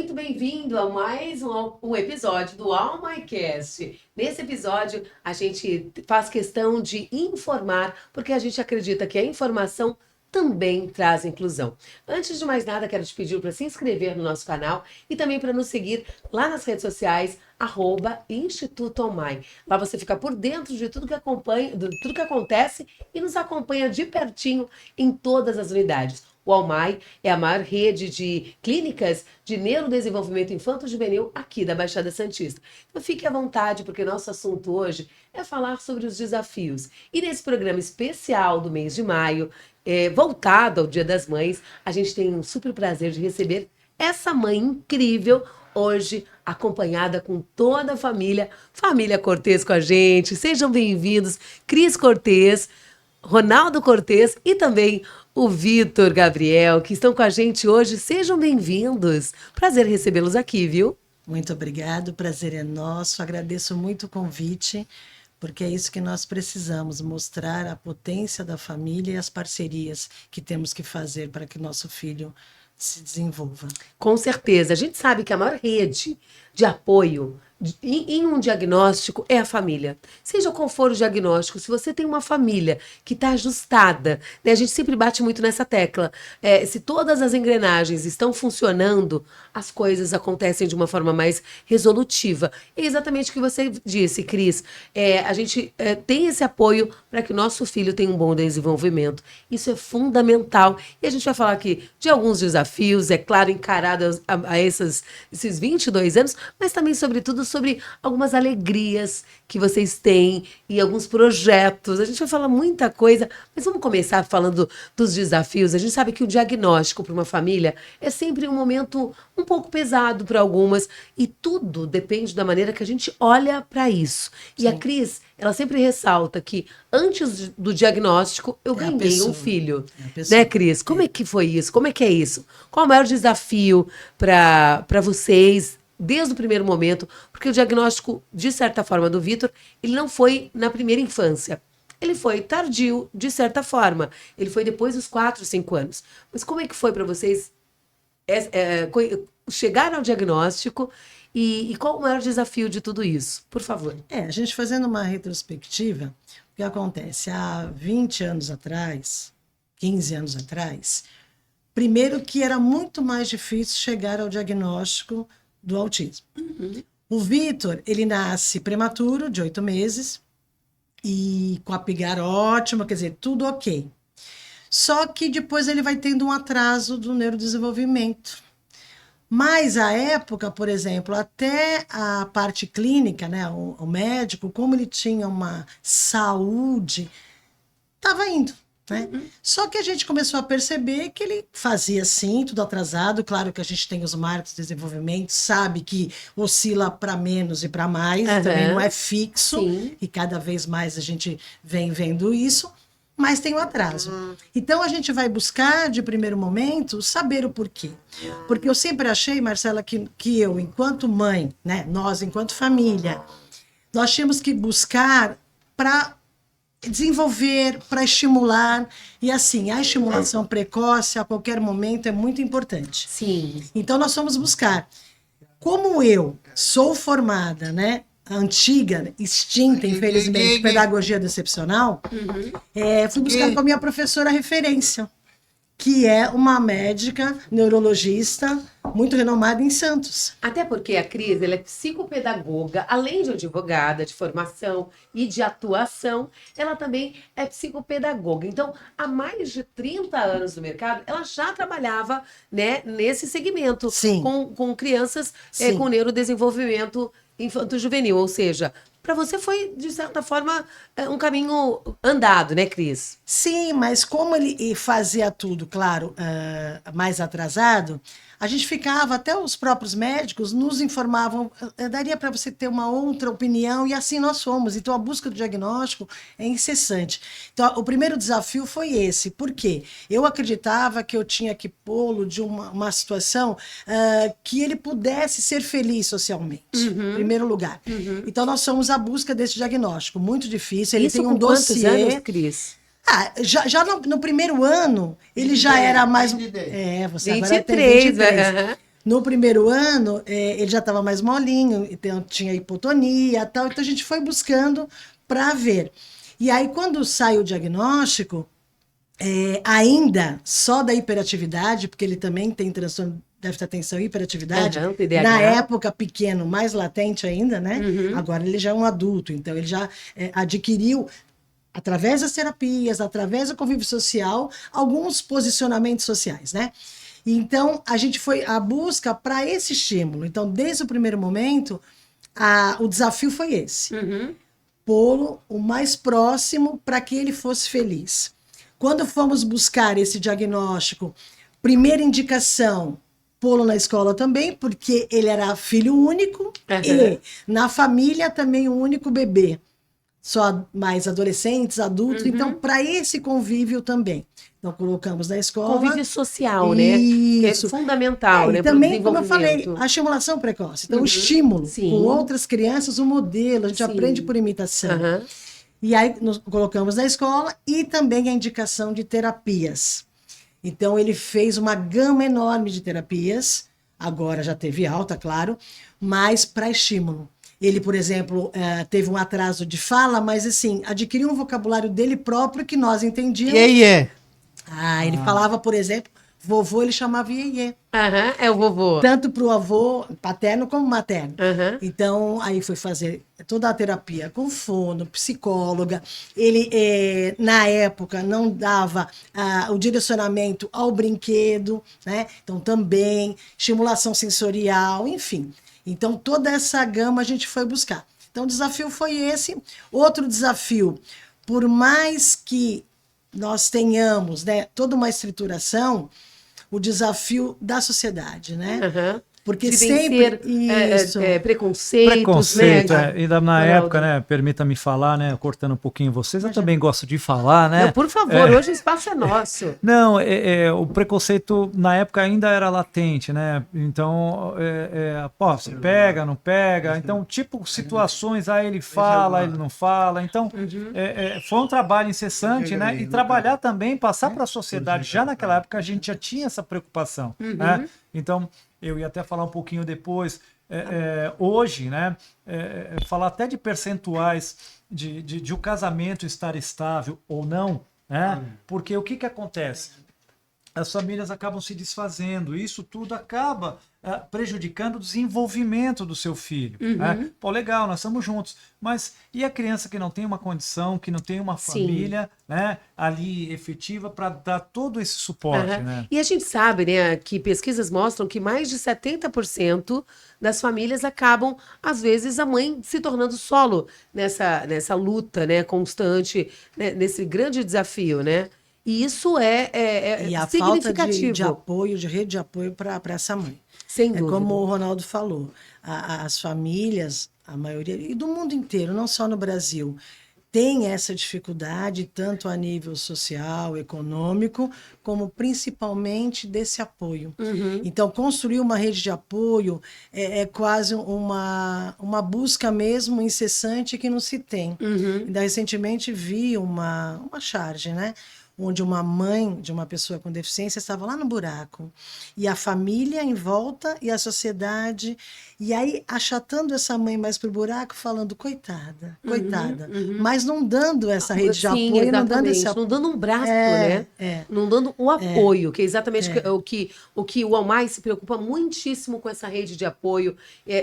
muito bem-vindo a mais um episódio do All My Cast. Nesse episódio, a gente faz questão de informar, porque a gente acredita que a informação também traz inclusão. Antes de mais nada, quero te pedir para se inscrever no nosso canal e também para nos seguir lá nas redes sociais, @Instituto Almai. Lá você fica por dentro de tudo que acompanha, de tudo que acontece e nos acompanha de pertinho em todas as unidades. O Almai é a maior rede de clínicas de neurodesenvolvimento infanto-juvenil aqui da Baixada Santista. Então fique à vontade, porque nosso assunto hoje é falar sobre os desafios. E nesse programa especial do mês de maio, voltado ao Dia das Mães, a gente tem um super prazer de receber essa mãe incrível, hoje acompanhada com toda a família Cortez com a gente. Sejam bem-vindos, Cris Cortez, Ronaldo Cortez e também o Vitor Gabriel, que estão com a gente hoje. Sejam bem-vindos. Prazer recebê-los aqui, viu? Muito obrigado, o prazer é nosso. Agradeço muito o convite, porque é isso que nós precisamos, mostrar a potência da família e as parcerias que temos que fazer para que o nosso filho se desenvolva. Com certeza. A gente sabe que a maior rede de apoio em um diagnóstico é a família. Seja qual for o diagnóstico, se você tem uma família que está ajustada, né, a gente sempre bate muito nessa tecla, se todas as engrenagens estão funcionando, as coisas acontecem de uma forma mais resolutiva. É exatamente o que você disse, Cris. A gente tem esse apoio para que o nosso filho tenha um bom desenvolvimento. Isso é fundamental. E a gente vai falar aqui de alguns desafios, é claro, encarados a esses 22 anos, mas também, sobretudo, sobre algumas alegrias que vocês têm e alguns projetos. A gente vai falar muita coisa, mas vamos começar falando dos desafios. A gente sabe que o diagnóstico para uma família é sempre um momento um pouco pesado para algumas e tudo depende da maneira que a gente olha para isso. E a Cris, ela sempre ressalta que antes do diagnóstico eu ganhei um filho. Né, Cris? Como é que foi isso? Como é que é isso? Qual o maior desafio para vocês desde o primeiro momento? Porque o diagnóstico, de certa forma, do Vitor, ele não foi na primeira infância. Ele foi tardio, de certa forma. Ele foi depois dos 4, 5 anos. Mas como é que foi para vocês chegar ao diagnóstico e qual o maior desafio de tudo isso? Por favor. A gente fazendo uma retrospectiva, o que acontece? Há 20 anos atrás, 15 anos atrás, primeiro que era muito mais difícil chegar ao diagnóstico do autismo. Uhum. O Vitor, ele nasce prematuro, de 8 meses, e com a pigar ótima, quer dizer, tudo ok. Só que depois ele vai tendo um atraso do neurodesenvolvimento. Mas à época, por exemplo, até a parte clínica, né, o médico, como ele tinha uma saúde, estava indo. Né? Uhum. Só que a gente começou a perceber que ele fazia sim, tudo atrasado. Claro que a gente tem os marcos de desenvolvimento, sabe que oscila para menos e para mais, também não é fixo, sim. E cada vez mais a gente vem vendo isso, mas tem um atraso. Então a gente vai buscar, de primeiro momento, saber o porquê. Porque eu sempre achei, Marcela, que eu, enquanto mãe, né, nós, enquanto família, nós tínhamos que buscar para desenvolver, para estimular, e assim, a estimulação precoce a qualquer momento é muito importante. Sim. Então nós fomos buscar. Como eu sou formada, né, antiga, extinta, infelizmente, pedagogia decepcional, fui buscar com a minha professora referência, que é uma médica neurologista muito renomada em Santos. Até porque a Cris, ela é psicopedagoga, além de advogada de formação e de atuação, ela também é psicopedagoga. Então, há mais de 30 anos no mercado, ela já trabalhava, né, nesse segmento, Sim. com crianças Sim. Com neurodesenvolvimento infanto-juvenil. Ou seja, para você foi, de certa forma, um caminho andado, né, Cris? Sim, mas como ele fazia tudo, claro, mais atrasado, a gente ficava, até os próprios médicos nos informavam, daria para você ter uma outra opinião, e assim nós fomos. Então, a busca do diagnóstico é incessante. Então, o primeiro desafio foi esse. Por quê? Eu acreditava que eu tinha que pô-lo de uma situação que ele pudesse ser feliz socialmente, em primeiro lugar. Então, nós fomos à busca desse diagnóstico. Muito difícil. Ele Isso tem um com dossiê. quantos anos, Cris? Já no primeiro ano, ele já era mais... você agora tem 23, 23. aham. No primeiro ano, ele já estava mais molinho, então tinha hipotonia e tal, então a gente foi buscando para ver. E aí, quando sai o diagnóstico, ainda só da hiperatividade, porque ele também tem transtorno de déficit de atenção e hiperatividade, TDAH. na época pequeno, mais latente ainda, né? Agora ele já é um adulto, então ele já adquiriu, através das terapias, através do convívio social, alguns posicionamentos sociais, né? Então, a gente foi à busca para esse estímulo. Então, desde o primeiro momento, o desafio foi esse. Pô-lo o mais próximo para que ele fosse feliz. Quando fomos buscar esse diagnóstico, primeira indicação, pô-lo na escola também, porque ele era filho único e na família também o único bebê. Só mais adolescentes, adultos, então para esse convívio também. Então colocamos na escola. Convívio social, né? Que é fundamental, né? E também, como eu falei, a estimulação precoce. Então, o estímulo com outras crianças, o modelo, a gente aprende por imitação. E aí nós colocamos na escola e também a indicação de terapias. Então, ele fez uma gama enorme de terapias, agora já teve alta, claro, mas para estímulo. Ele, por exemplo, teve um atraso de fala, mas assim, adquiriu um vocabulário dele próprio que nós entendíamos. Ele falava, por exemplo, vovô, ele chamava iê. É o vovô. Tanto para o avô paterno como materno. Então, aí foi fazer toda a terapia com fono, psicóloga. Ele, na época, não dava o direcionamento ao brinquedo, né? Então, também, estimulação sensorial, enfim. Então, toda essa gama a gente foi buscar. Então, o desafio foi esse. Outro desafio, por mais que nós tenhamos, né, toda uma estruturação, o desafio da sociedade, né? Porque sempre preconceitos, né? Ainda na época, né? Permita-me falar, né? Cortando um pouquinho vocês, eu também gosto de falar, né? Não, por favor, hoje o espaço é nosso. Não, o preconceito na época ainda era latente, né? Então, você pega, não pega. Então, tipo, situações, ele fala, ele não fala. Então, foi um trabalho incessante, né? E trabalhar também, passar para a sociedade. Já naquela época a gente já tinha essa preocupação, né? Então, eu ia até falar um pouquinho depois, hoje, né, falar até de percentuais de o casamento estar estável ou não, né, porque o que acontece? As famílias acabam se desfazendo, e isso tudo acaba prejudicando o desenvolvimento do seu filho. Né? Pô, legal, nós estamos juntos, mas e a criança que não tem uma condição, que não tem uma família, né, ali efetiva para dar todo esse suporte? Né? E a gente sabe, né, que pesquisas mostram que mais de 70% das famílias acabam, às vezes, a mãe se tornando solo nessa luta, né, constante, né, nesse grande desafio, né? E isso e a significativo. Falta de apoio, de rede de apoio para essa mãe. Sem dúvida. Como o Ronaldo falou, as famílias, a maioria, e do mundo inteiro, não só no Brasil, tem essa dificuldade, tanto a nível social, econômico, como principalmente desse apoio. Então, construir uma rede de apoio é quase uma busca mesmo incessante que não se tem. Ainda recentemente vi uma charge, né? Onde uma mãe de uma pessoa com deficiência estava lá no buraco. E a família em volta e a sociedade. E aí, achatando essa mãe mais para o buraco, falando, coitada, coitada. Mas não dando essa rede de apoio, não dando esse apoio. Não dando um braço, né? Não dando um apoio, que é exatamente o que o Almai se preocupa muitíssimo com essa rede de apoio,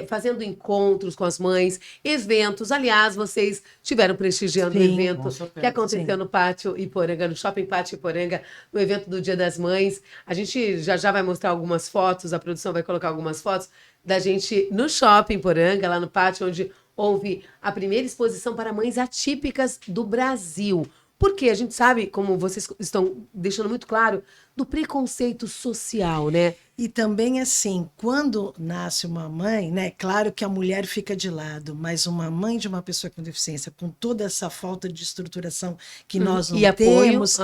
fazendo encontros com as mães, eventos. Aliás, vocês estiveram prestigiando o evento que aconteceu no Pátio Iporanga, no Shopping Pátio Iporanga, no evento do Dia das Mães. A gente já vai mostrar algumas fotos, a produção vai colocar algumas fotos da gente no Shopping Iporanga, lá no pátio, onde houve a primeira exposição para mães atípicas do Brasil. Porque a gente sabe, como vocês estão deixando muito claro, do preconceito social, né? E também, assim, quando nasce uma mãe, né? Claro que a mulher fica de lado, mas uma mãe de uma pessoa com deficiência, com toda essa falta de estruturação que nós não temos,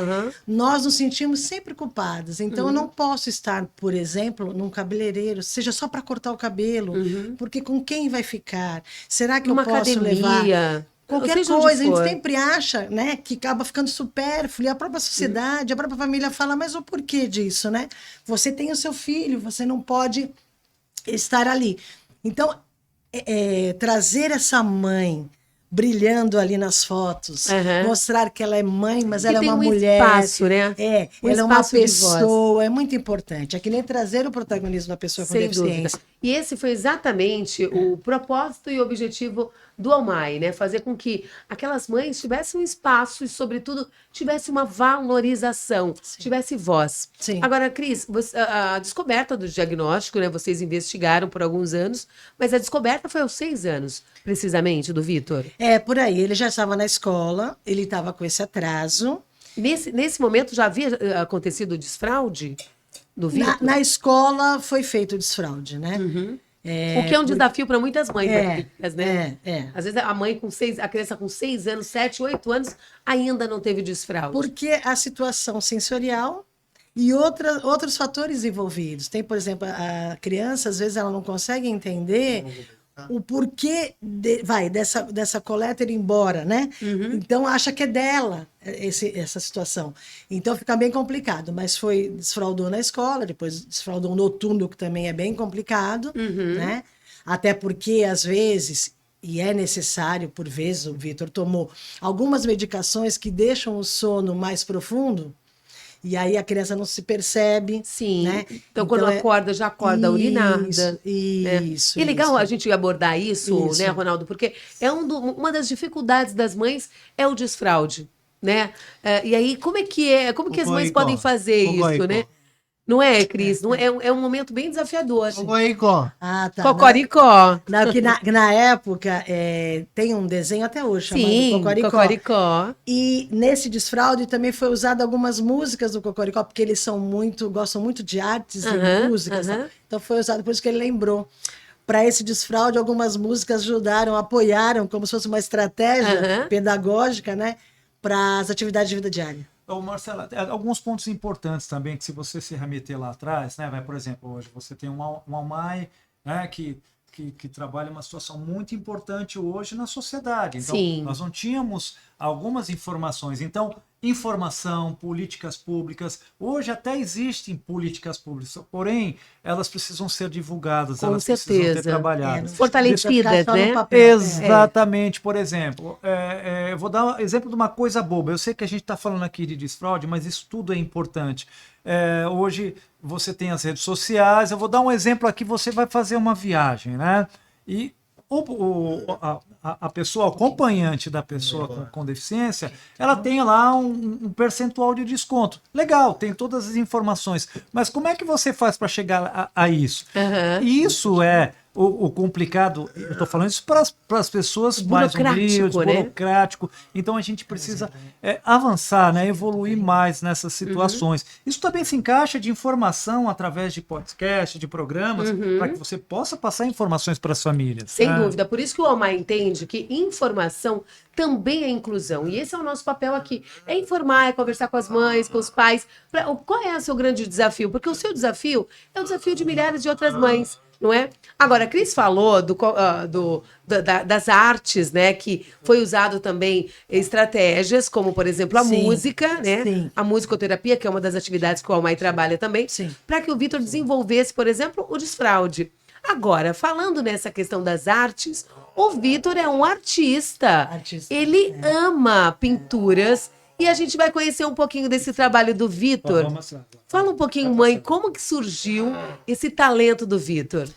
nós nos sentimos sempre culpadas. Então, eu não posso estar, por exemplo, num cabeleireiro, seja só para cortar o cabelo, porque com quem vai ficar? Será que eu posso levar... Qualquer coisa, a gente sempre acha, né, que acaba ficando supérfluo, e a própria sociedade, a própria família fala, mas o porquê disso, né? Você tem o seu filho, você não pode estar ali. Então, trazer essa mãe brilhando ali nas fotos, Aham. mostrar que ela é mãe, mas Que ela é tem uma um mulher. espaço, né? Um Ela é uma espaço de voz. pessoa, é muito importante. É que nem trazer o protagonismo da pessoa com Sem dúvida. deficiência. E esse foi exatamente o propósito e objetivo do Almai, né? Fazer com que aquelas mães tivessem um espaço e, sobretudo, tivesse uma valorização, tivesse voz. Sim. Agora, Cris, a descoberta do diagnóstico, né? Vocês investigaram por alguns anos, mas a descoberta foi aos 6 anos, precisamente, do Vitor. Por aí. Ele já estava na escola, ele estava com esse atraso. Nesse momento já havia acontecido o desfraude do Vitor? Na escola foi feito o desfraude, né? O que é um desafio para muitas mães, né? É. Às vezes a criança com 6 anos, 7, 8 anos, ainda não teve desfraude. Porque a situação sensorial e outros fatores envolvidos. Tem, por exemplo, a criança, às vezes, ela não consegue entender o porquê dessa coleta ir embora, né? Então, acha que é dela essa situação. Então, fica bem complicado. Mas desfraudou na escola, depois desfraudou noturno, que também é bem complicado, né? Até porque, às vezes, e é necessário, por vezes, o Vitor tomou algumas medicações que deixam o sono mais profundo, e aí a criança não se percebe. Sim. Né? Então, quando acorda, já acorda urinada. Isso. E é legal isso. a gente abordar isso, né, Ronaldo? Porque uma das dificuldades das mães é o desfraude, né? E aí, como que as mães podem fazer isso, né? Não é, Cris? Não é um momento bem desafiador. Cocoricó. Ah, tá. Cocoricó. Que na época tem um desenho até hoje chamado Sim, Cocoricó. E nesse desfraude também foi usado algumas músicas do Cocoricó, porque eles gostam muito de artes e músicas. Tá? Então foi usado, por isso que ele lembrou. Para esse desfraude, algumas músicas apoiaram, como se fosse uma estratégia pedagógica, né, para as atividades de vida diária. Marcela, alguns pontos importantes também, que se você se remeter lá atrás, né, por exemplo, hoje você tem um Almai, né, que trabalha uma situação muito importante hoje na sociedade. Então, Sim. Nós não tínhamos algumas informações. Então, informação, políticas públicas. Hoje até existem políticas públicas, porém, elas precisam ser divulgadas, Com elas certeza. precisam ser trabalhadas. Fortalecidas, né? Exatamente. Por exemplo, eu vou dar um exemplo de uma coisa boba. Eu sei que a gente está falando aqui de desfraude, mas isso tudo é importante. Hoje você tem as redes sociais. Eu vou dar um exemplo aqui. Você vai fazer uma viagem, né? E a pessoa, o acompanhante da pessoa com deficiência, ela tem lá um percentual de desconto. Legal, tem todas as informações. Mas como é que você faz para chegar a isso? Isso é o complicado. Eu estou falando isso para as pessoas mais humildes, burocrático. Então a gente precisa avançar, né, evoluir mais nessas situações. Isso também se encaixa de informação através de podcast, de programas, para que você possa passar informações para as famílias. Sem dúvida. Por isso que o Almai entende que informação também é inclusão. E esse é o nosso papel aqui. É informar, é conversar com as mães, com os pais. Qual é o seu grande desafio? Porque o seu desafio é o desafio de milhares de outras mães. Não é? Agora, a Cris falou das artes, né? Que foi usado também estratégias, como, por exemplo, a música, né? Sim. A musicoterapia, que é uma das atividades que o Almai trabalha também, para que o Vitor desenvolvesse, por exemplo, o desfraude. Agora, falando nessa questão das artes, o Vitor é um artista. Ele ama pinturas. E a gente vai conhecer um pouquinho desse trabalho do Vitor. Fala um pouquinho, mãe, como que surgiu esse talento do Vitor?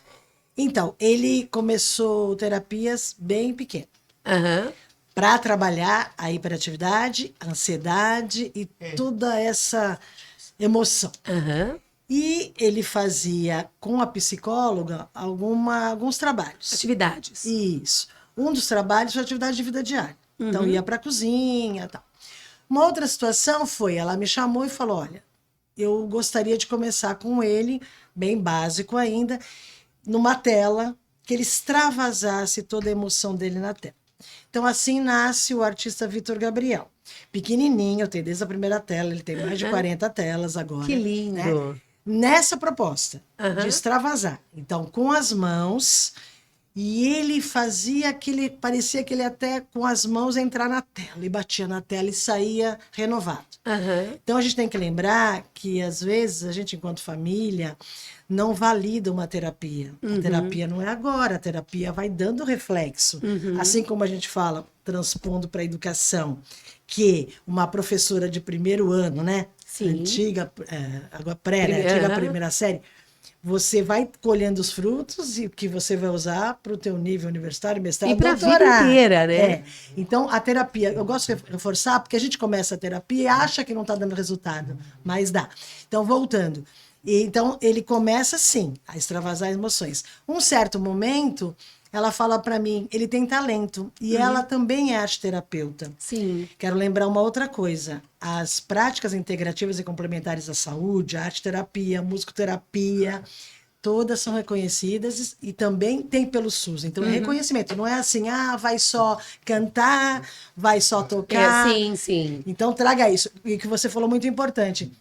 Então, ele começou terapias bem pequeno. Para trabalhar a hiperatividade, a ansiedade e toda essa emoção. E ele fazia com a psicóloga alguns trabalhos. Atividades. Isso. Um dos trabalhos foi atividade de vida diária. Então, ia para a cozinha e tal. Uma outra situação foi, ela me chamou e falou, olha, eu gostaria de começar com ele, bem básico ainda, numa tela, que ele extravasasse toda a emoção dele na tela. Então, assim nasce o artista Vitor Gabriel. Pequenininho, eu tenho desde a primeira tela, ele tem mais de 40 telas agora. Que lindo! Né? Nessa proposta de extravasar. Então, com as mãos, E ele fazia aquele, parecia que ele até com as mãos entrar na tela, e batia na tela e saía renovado. Aham. Então a gente tem que lembrar que às vezes a gente, enquanto família, não valida uma terapia. A terapia não é agora, a terapia vai dando reflexo. Assim como a gente fala, transpondo para a educação, que uma professora de primeiro ano, né? Sim. Antiga, agora pré, né? Antiga Aham. primeira série, você vai colhendo os frutos e que você vai usar para o teu nível universitário, mestrado, E para a vida doutorado. inteira, né? É. Então, a terapia, eu gosto de reforçar, porque a gente começa a terapia e acha que não está dando resultado, mas dá. Então, voltando. Então, ele começa, sim, a extravasar emoções. Um certo momento, ela fala para mim, ele tem talento, e ela também é arteterapeuta. Sim. Quero lembrar uma outra coisa. As práticas integrativas e complementares da saúde, a arte-terapia, a musicoterapia, todas são reconhecidas e também tem pelo SUS. Então, é reconhecimento. Não é assim, vai só cantar, vai só tocar. Sim, sim. Então, traga isso. E que você falou muito importante.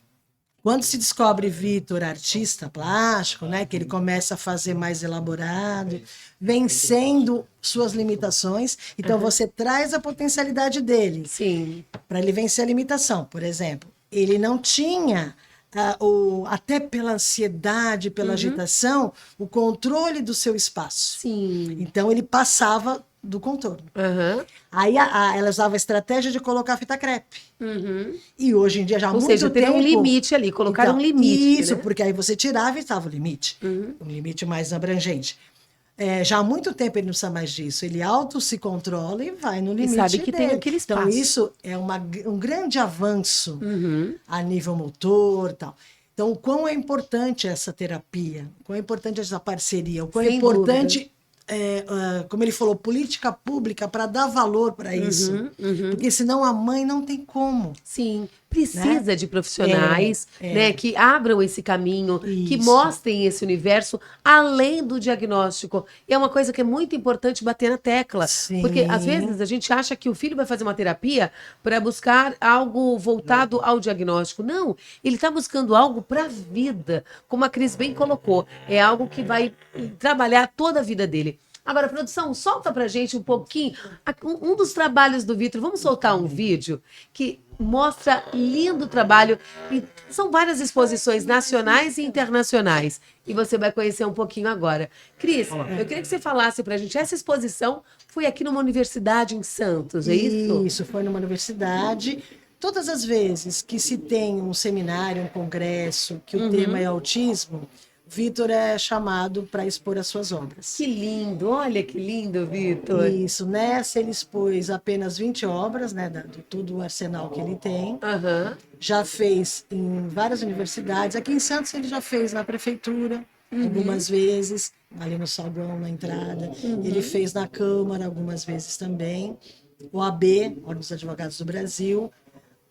Quando se descobre Vitor artista plástico, né, que ele começa a fazer mais elaborado, vencendo suas limitações, então você traz a potencialidade dele Sim. para ele vencer a limitação. Por exemplo, ele não tinha, até pela ansiedade, pela agitação, o controle do seu espaço. Sim. Então ele passava do contorno. Aham. Aí ela usava a estratégia de colocar fita crepe. E hoje em dia, já há Ou muito seja, tempo... teve um limite ali, colocaram Então, um limite. Isso, né? porque aí você tirava e estava o limite. Um limite mais abrangente. Já há muito tempo ele não precisa mais disso. Ele se controla e vai no limite sabe que tem dele. aquele Então, espaço. isso é um grande avanço a nível motor e tal. Então, o quão é importante essa terapia, o quão é importante essa parceria, o quão é Sem importante, como ele falou, política pública para dar valor para isso. Porque senão a mãe não tem como. Sim, precisa Né? de profissionais, É. né, que abram esse caminho, que Isso. mostrem esse universo além do diagnóstico. E é uma coisa que é muito importante bater na tecla, Sim. porque às vezes a gente acha que o filho vai fazer uma terapia para buscar algo voltado ao diagnóstico. Não, ele está buscando algo para a vida, como a Cris bem colocou. É algo que vai trabalhar toda a vida dele. Agora, produção, solta pra gente um pouquinho um dos trabalhos do Vitor. Vamos soltar um vídeo que mostra lindo trabalho. E são várias exposições nacionais e internacionais. E você vai conhecer um pouquinho agora. Cris, eu queria que você falasse pra gente. Essa exposição foi aqui numa universidade em Santos, é isso? Isso, foi numa universidade. Todas as vezes que se tem um seminário, um congresso, que o tema é autismo, Vitor é chamado para expor as suas obras. Que lindo, olha que lindo, Vitor. Isso, nessa ele expôs apenas 20 obras, né, de todo o arsenal que ele tem. Aham. Já fez em várias universidades. Aqui em Santos ele já fez na prefeitura, algumas vezes, ali no saguão, na entrada. Ele fez na Câmara algumas vezes também. OAB, Ordem dos Advogados do Brasil.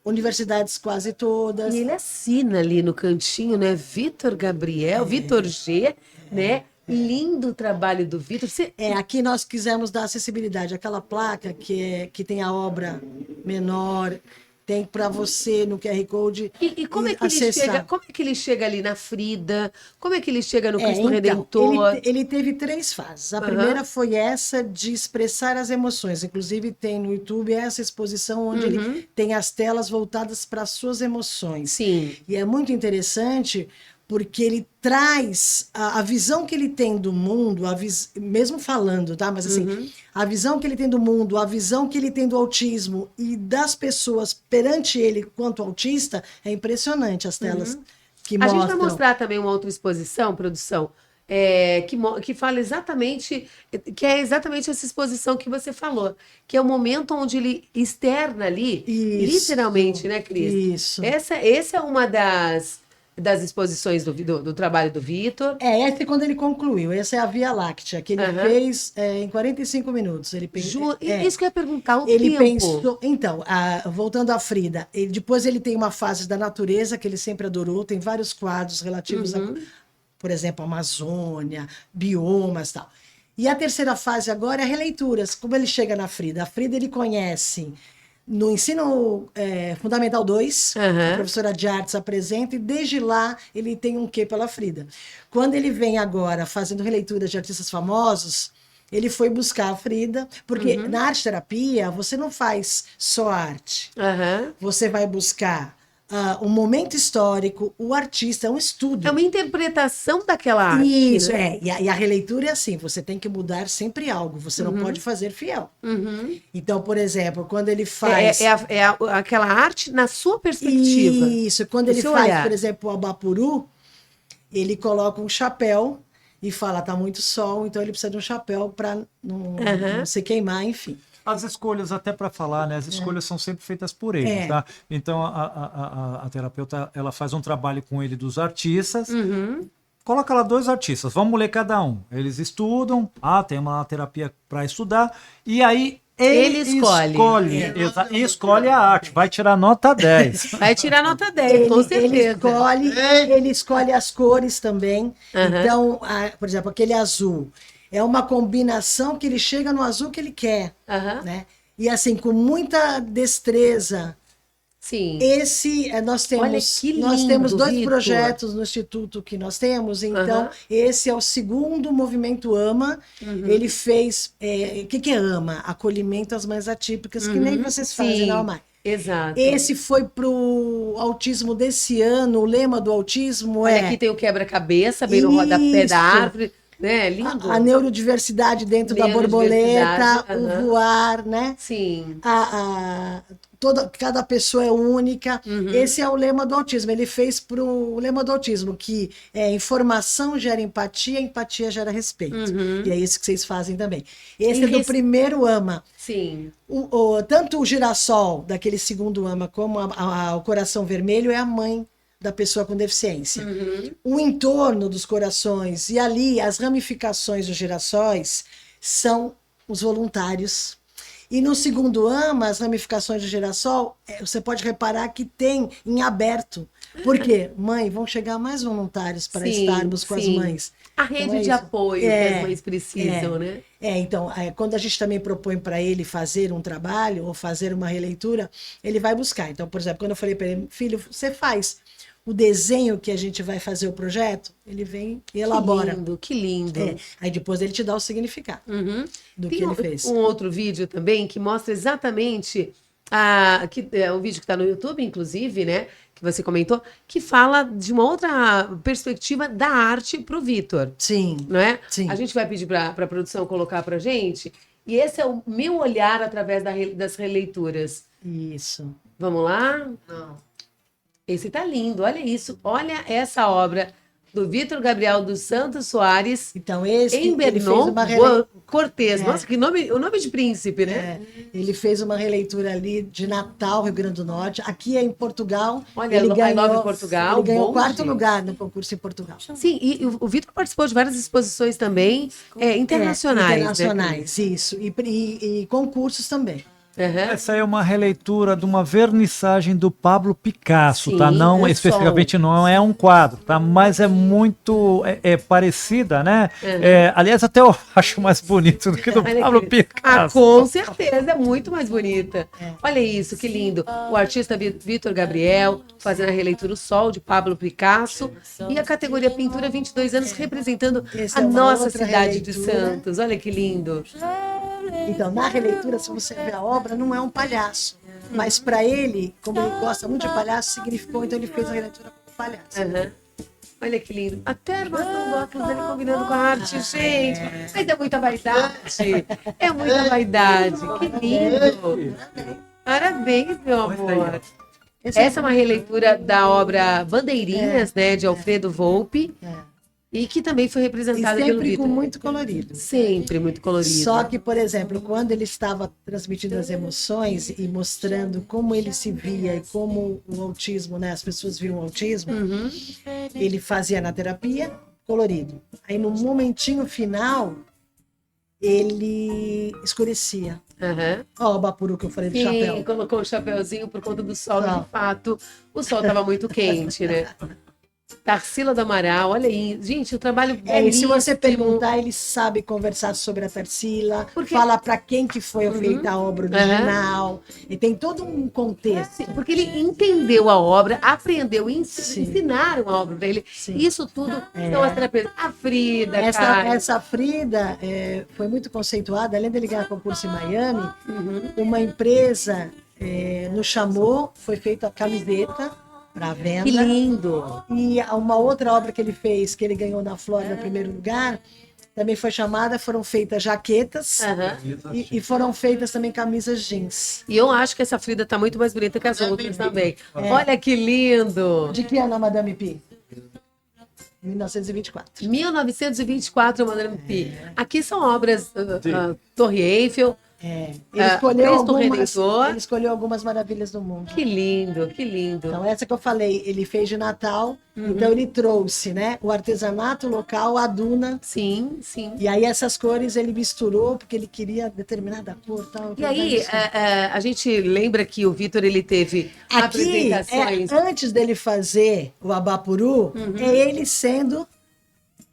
Universidades quase todas. E ele assina ali no cantinho, né? Vitor Gabriel, Vitor G, né? Lindo o trabalho do Vitor. Você... Aqui nós quisemos dar acessibilidade àquela placa que tem a obra menor, tem para você no QR Code E como é que ele acessar. chega? Como é que ele chega ali na Frida? Como é que ele chega no Cristo Então, Redentor? ele teve 3 fases. A primeira foi essa de expressar as emoções. Inclusive, tem no YouTube essa exposição onde ele tem as telas voltadas para as suas emoções. Sim. E é muito interessante porque ele traz a visão que ele tem do mundo, mesmo falando, tá? Mas assim, a visão que ele tem do mundo, a visão que ele tem do autismo e das pessoas perante ele quanto autista, é impressionante as telas que A mostram. gente vai mostrar também uma outra exposição, produção, que fala exatamente, que é exatamente essa exposição que você falou, que é o momento onde ele externa ali, Isso. literalmente, né, Cris? Isso. Essa é uma das exposições do trabalho do Vitor. Essa é quando ele concluiu. Essa é a Via Láctea, que ele fez em 45 minutos. Ele Isso que eu ia perguntar, o ele tempo. pensou. Então, voltando à Frida, depois ele tem uma fase da natureza que ele sempre adorou, tem vários quadros relativos a, por exemplo, Amazônia, biomas e tal. E a terceira fase agora é releituras. Como ele chega na Frida? A Frida ele conhece no ensino fundamental 2, a professora de artes apresenta, e desde lá ele tem um quê pela Frida. Quando ele vem agora fazendo releituras de artistas famosos, ele foi buscar a Frida, porque na arte-terapia você não faz só arte. Aham. Você vai buscar um momento histórico, o artista, é um estudo. É uma interpretação daquela arte, Isso, né? E a releitura é assim, você tem que mudar sempre algo, você não pode fazer fiel. Uhum. Então, por exemplo, quando ele faz... Aquela arte na sua perspectiva. Isso, quando o ele seu faz, olhar. por exemplo, o Abapuru, ele coloca um chapéu e fala, tá muito sol, então ele precisa de um chapéu para não se queimar, enfim. As escolhas, até para falar, né? As escolhas são sempre feitas por eles, tá? Então, a terapeuta, ela faz um trabalho com ele dos artistas, coloca lá 2 artistas, vamos ler cada um. Eles estudam, tem uma terapia para estudar, e aí ele escolhe a arte, vai tirar nota 10. Vai tirar nota 10, com certeza. Ele escolhe as cores também. Então, por exemplo, aquele azul. É uma combinação que ele chega no azul que ele quer, né? E assim, com muita destreza. Sim. Nós Olha temos, que lindo, nós temos 2 Vitor. projetos no Instituto que nós temos, então esse é o segundo movimento AMA. Ele fez, o que é AMA? Acolhimento às mães atípicas, que nem vocês fazem na UMAI. Exato. Esse foi pro autismo desse ano, o lema do autismo Olha, aqui tem o quebra-cabeça, bem no rodapé da árvore. Né? Lindo. A neurodiversidade dentro da borboleta, o voar, né? Sim. Cada pessoa é única. Esse é o lema do autismo. Ele fez para o lema do autismo, que informação gera empatia, empatia gera respeito. E é isso que vocês fazem também. Esse é do primeiro AMA. Sim. Tanto o girassol, daquele segundo AMA, como o coração vermelho, é a mãe da pessoa com deficiência. O entorno dos corações e ali as ramificações dos girassóis são os voluntários. E no segundo AMA, as ramificações do girassol, você pode reparar que tem em aberto. Por quê? Mãe, vão chegar mais voluntários para estarmos com as mães. A rede de apoio que as mães precisam, né? Então, quando a gente também propõe para ele fazer um trabalho ou fazer uma releitura, ele vai buscar. Então, por exemplo, quando eu falei para ele, filho, você faz o desenho que a gente vai fazer o projeto, ele vem e elabora. Que lindo. Aí depois ele te dá o significado do que ele fez. Um outro vídeo também que mostra exatamente o vídeo que está no YouTube, inclusive, né? Que você comentou, que fala de uma outra perspectiva da arte para o Vitor. Sim. Não é? Sim. A gente vai pedir para a produção colocar para gente. E esse é o meu olhar através das releituras. Isso. Vamos lá? Não. Esse tá lindo, olha isso. Olha essa obra do Vitor Gabriel dos Santos Soares. Então, esse em Bernon Cortês. Nossa, que nome, o nome de príncipe, né? Ele fez uma releitura ali de Natal, Rio Grande do Norte. Aqui é em Portugal. Olha, ele ganhou em Portugal. Ele ganhou o 4º lugar no concurso em Portugal. Sim, e o Vitor participou de várias exposições também internacionais. Internacionais, né? Isso. E concursos também. Essa é uma releitura de uma vernissagem do Pablo Picasso, Sim, tá? Não especificamente não é um quadro, tá? Mas é muito parecida, né? Aliás, até eu acho mais bonito do que do Pablo Picasso. Com certeza, é muito mais bonita. Olha isso, que lindo. O artista Vitor Gabriel fazendo a releitura O Sol, de Pablo Picasso, e a categoria Pintura 22 anos, representando a nossa cidade de Santos. Olha que lindo. Então, na releitura, se você ver a obra, não é um palhaço. Mas para ele, como ele gosta muito de palhaço, significou, então ele fez a releitura como palhaço. Olha que lindo. Até a armação do óculos dele combinando com a arte, gente. Mas é muita vaidade. É muita vaidade. Que lindo. Parabéns, meu amor. Essa é uma releitura da obra Bandeirinhas, né, de Alfredo Volpi. E que também foi representada pelo Vitor. Sempre com muito colorido. Sempre muito colorido. Só que, por exemplo, quando ele estava transmitindo as emoções e mostrando como ele se via e como o autismo, né, as pessoas viam o autismo, ele fazia na terapia colorido. Aí, no momentinho final, ele escurecia. Ó, o Bapuru que eu falei do chapéu. Sim, colocou o chapéuzinho por conta do sol, de fato. O sol estava muito quente, né? Tarsila do Amaral, olha aí. Gente, o trabalho E se você belíssimo. perguntar, ele sabe conversar sobre a Tarsila, Porque- fala para quem que foi feita a obra original, e tem todo um contexto. Porque ele entendeu a obra, aprendeu, Sim. ensinaram a obra para ele. Sim. Isso tudo são as terapeutas. A Frida, cara. Essa Frida foi muito conceituada, além dele ganhar concurso em Miami, uma empresa nos chamou, foi feita a camiseta para venda. Que lindo. E uma outra obra que ele fez, que ele ganhou na Flórida, primeiro lugar, também foi chamada, foram feitas jaquetas Aham. e foram feitas também camisas jeans. E eu acho que essa Frida tá muito mais bonita que as outras também. Olha que lindo. De que ano a Madame Pi? 1924. 1924, Madame Pi. Aqui são obras Torre Eiffel. Ele escolheu Redentor. ele escolheu algumas maravilhas do mundo. Que lindo, que lindo. Então, essa que eu falei, ele fez de Natal, então ele trouxe, né, o artesanato local, a duna, Sim, sim. e aí essas cores ele misturou, porque ele queria determinada cor. Tal, E aí, a gente lembra que o Vitor, ele teve aqui, apresentações. antes dele fazer o Abapuru, é ele sendo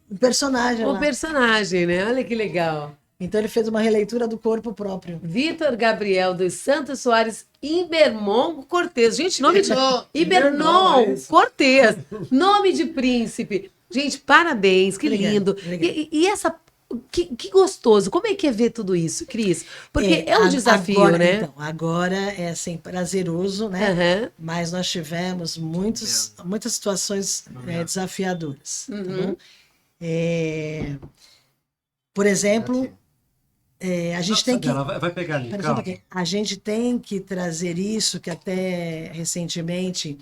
o personagem O lá. personagem, né? Olha que legal. Então ele fez uma releitura do corpo próprio. Vitor Gabriel dos Santos Soares Ibernon Cortez. Gente, nome de... Ibernon Cortez. Nome de príncipe. Gente, parabéns, que Obrigada, lindo. obrigada. E essa... Que gostoso. Como é que é ver tudo isso, Cris? Porque é um desafio, agora, né? Então, agora é assim, prazeroso, né? Aham. Mas nós tivemos muitas situações desafiadoras. Tá bom? Por exemplo, a gente tem que. Vai pegar ali, Pera só um pouquinho. A gente tem que trazer isso, que até recentemente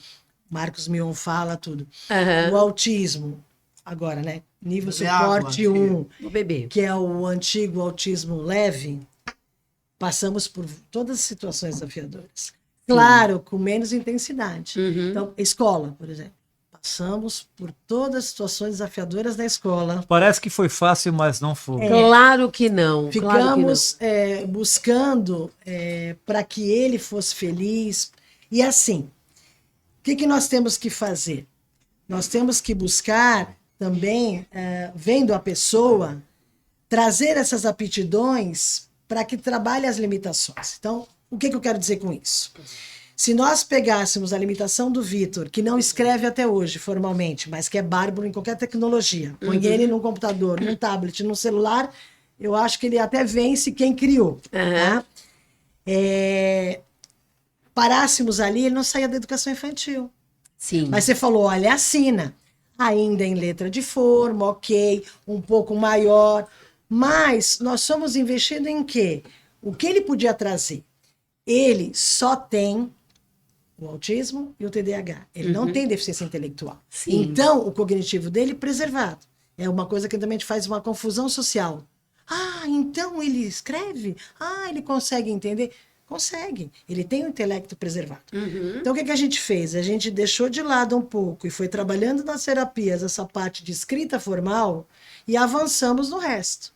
Marcos Mion fala tudo. Aham. O autismo, agora, né? Nível Beber água, suporte 1, O bebê. que é o antigo autismo leve, passamos por todas as situações desafiadoras. Claro, com menos intensidade. Uhum. Então, escola, por exemplo. Passamos por todas as situações desafiadoras da escola. Parece que foi fácil, mas não foi. Claro que não. Claro que não. Ficamos buscando para que ele fosse feliz. E assim, o que nós temos que fazer? Nós temos que buscar também, vendo a pessoa, trazer essas aptidões para que trabalhe as limitações. Então, o que eu quero dizer com isso? Se nós pegássemos a limitação do Vitor, que não escreve até hoje formalmente, mas que é bárbaro em qualquer tecnologia, põe ele num computador, num tablet, num celular, eu acho que ele até vence quem criou. Tá? Parássemos ali, ele não saía da educação infantil. Sim. Mas você falou, olha, assina. Ainda em letra de forma, ok, um pouco maior. Mas nós somos investindo em quê? O que ele podia trazer? Ele só tem o autismo e o TDAH. Ele não tem deficiência intelectual. Sim. Então, o cognitivo dele preservado. É uma coisa que também a gente faz uma confusão social. Ah, então ele escreve? Ah, ele consegue entender? Consegue. Ele tem o intelecto preservado. Então, o que a gente fez? A gente deixou de lado um pouco e foi trabalhando nas terapias essa parte de escrita formal e avançamos no resto.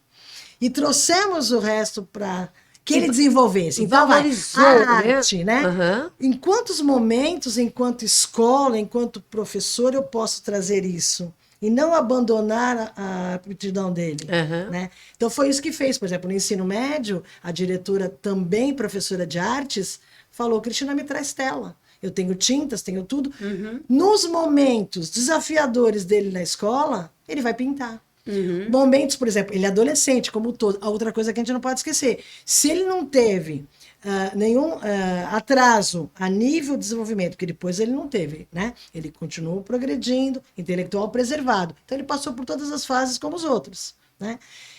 E trouxemos o resto para que ele desenvolvesse. Então, valorizou, a arte, né? Aham. Em quantos momentos, enquanto escola, enquanto professor, eu posso trazer isso? E não abandonar a aptidão dele. Aham. Né? Então, foi isso que fez. Por exemplo, no ensino médio, a diretora, também professora de artes, falou, Cristina, me traz tela. Eu tenho tintas, tenho tudo. Nos momentos desafiadores dele na escola, ele vai pintar. Momentos, por exemplo, ele é adolescente, como todo. A outra coisa que a gente não pode esquecer. Se ele não teve nenhum atraso a nível de desenvolvimento, que depois ele não teve, né? Ele continuou progredindo, intelectual preservado. Então ele passou por todas as fases como os outros, né?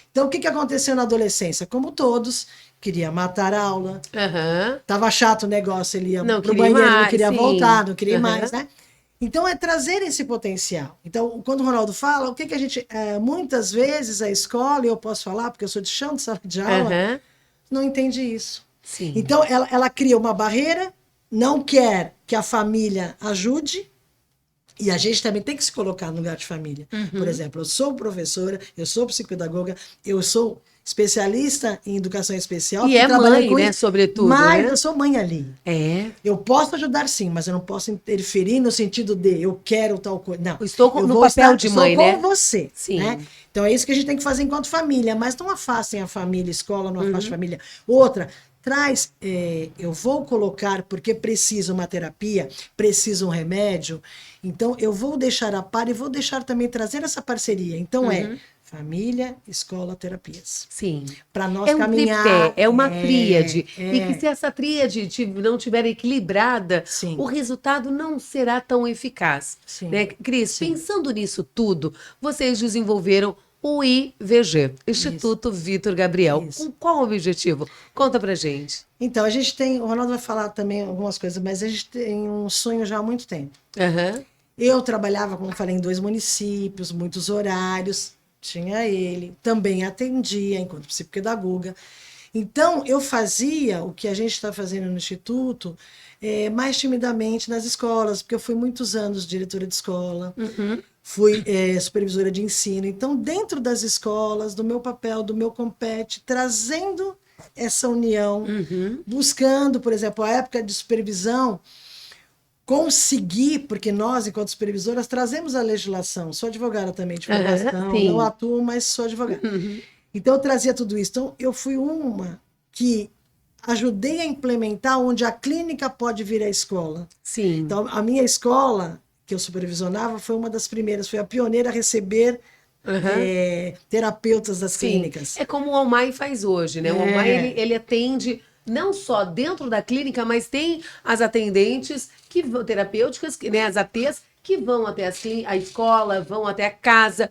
Então o que aconteceu na adolescência? Como todos, queria matar a aula, Aham. tava chato o negócio, ele ia Não pro queria banheiro, não mais, queria sim. voltar, não queria Aham. mais, né? Então, é trazer esse potencial. Então, quando o Ronaldo fala, o que a gente... muitas vezes a escola, e eu posso falar, porque eu sou de chão de sala de aula, Aham. não entende isso. Sim. Então, ela cria uma barreira, não quer que a família ajude, E a gente também tem que se colocar no lugar de família. Por exemplo, eu sou professora, eu sou psicopedagoga, eu sou especialista em educação especial. E é trabalhei mãe, com né, isso, sobretudo, mas né? eu sou mãe ali. É. Eu posso ajudar sim, mas eu não posso interferir no sentido de eu quero tal coisa. Não. Eu estou eu no vou papel de mãe, estou né? com você. Sim. Né? Então é isso que a gente tem que fazer enquanto família, mas não afastem a família, escola, não afastem a família. Outra, traz, eu vou colocar, porque preciso uma terapia, preciso um remédio, então eu vou deixar a par e vou deixar também trazer essa parceria. Então família, escola, terapias. Sim. Para nós É um caminhar. tripé, é uma tríade. E que É. se essa tríade não estiver equilibrada, Sim. o resultado não será tão eficaz. Sim. Né? Cris, Sim. pensando nisso tudo, vocês desenvolveram o IVG, Instituto Vitor Gabriel. Isso. Com qual objetivo? Conta pra gente. Então, a gente tem, o Ronaldo vai falar também algumas coisas, mas a gente tem um sonho já há muito tempo. Aham. Eu trabalhava, como eu falei, em 2 municípios, muitos horários, tinha ele, também atendia enquanto psicopedagoga. Então, eu fazia o que a gente está fazendo no Instituto mais timidamente nas escolas, porque eu fui muitos anos diretora de escola, fui supervisora de ensino. Então, dentro das escolas, do meu papel, do meu compete, trazendo essa união, buscando, por exemplo, a época de supervisão, conseguir, porque nós, enquanto supervisoras, trazemos a legislação. Sou advogada também de formação, sim. não atuo, mas sou advogada. Então, eu trazia tudo isso. Então, eu fui uma que ajudei a implementar onde a clínica pode vir à escola. Sim. Então, a minha escola, que eu supervisionava, foi uma das primeiras, foi a pioneira a receber terapeutas das clínicas. É como o Almai faz hoje, né? O Almai, ele atende não só dentro da clínica, mas tem as atendentes que vão, terapêuticas, né, as ATs, que vão até a escola, vão até a casa,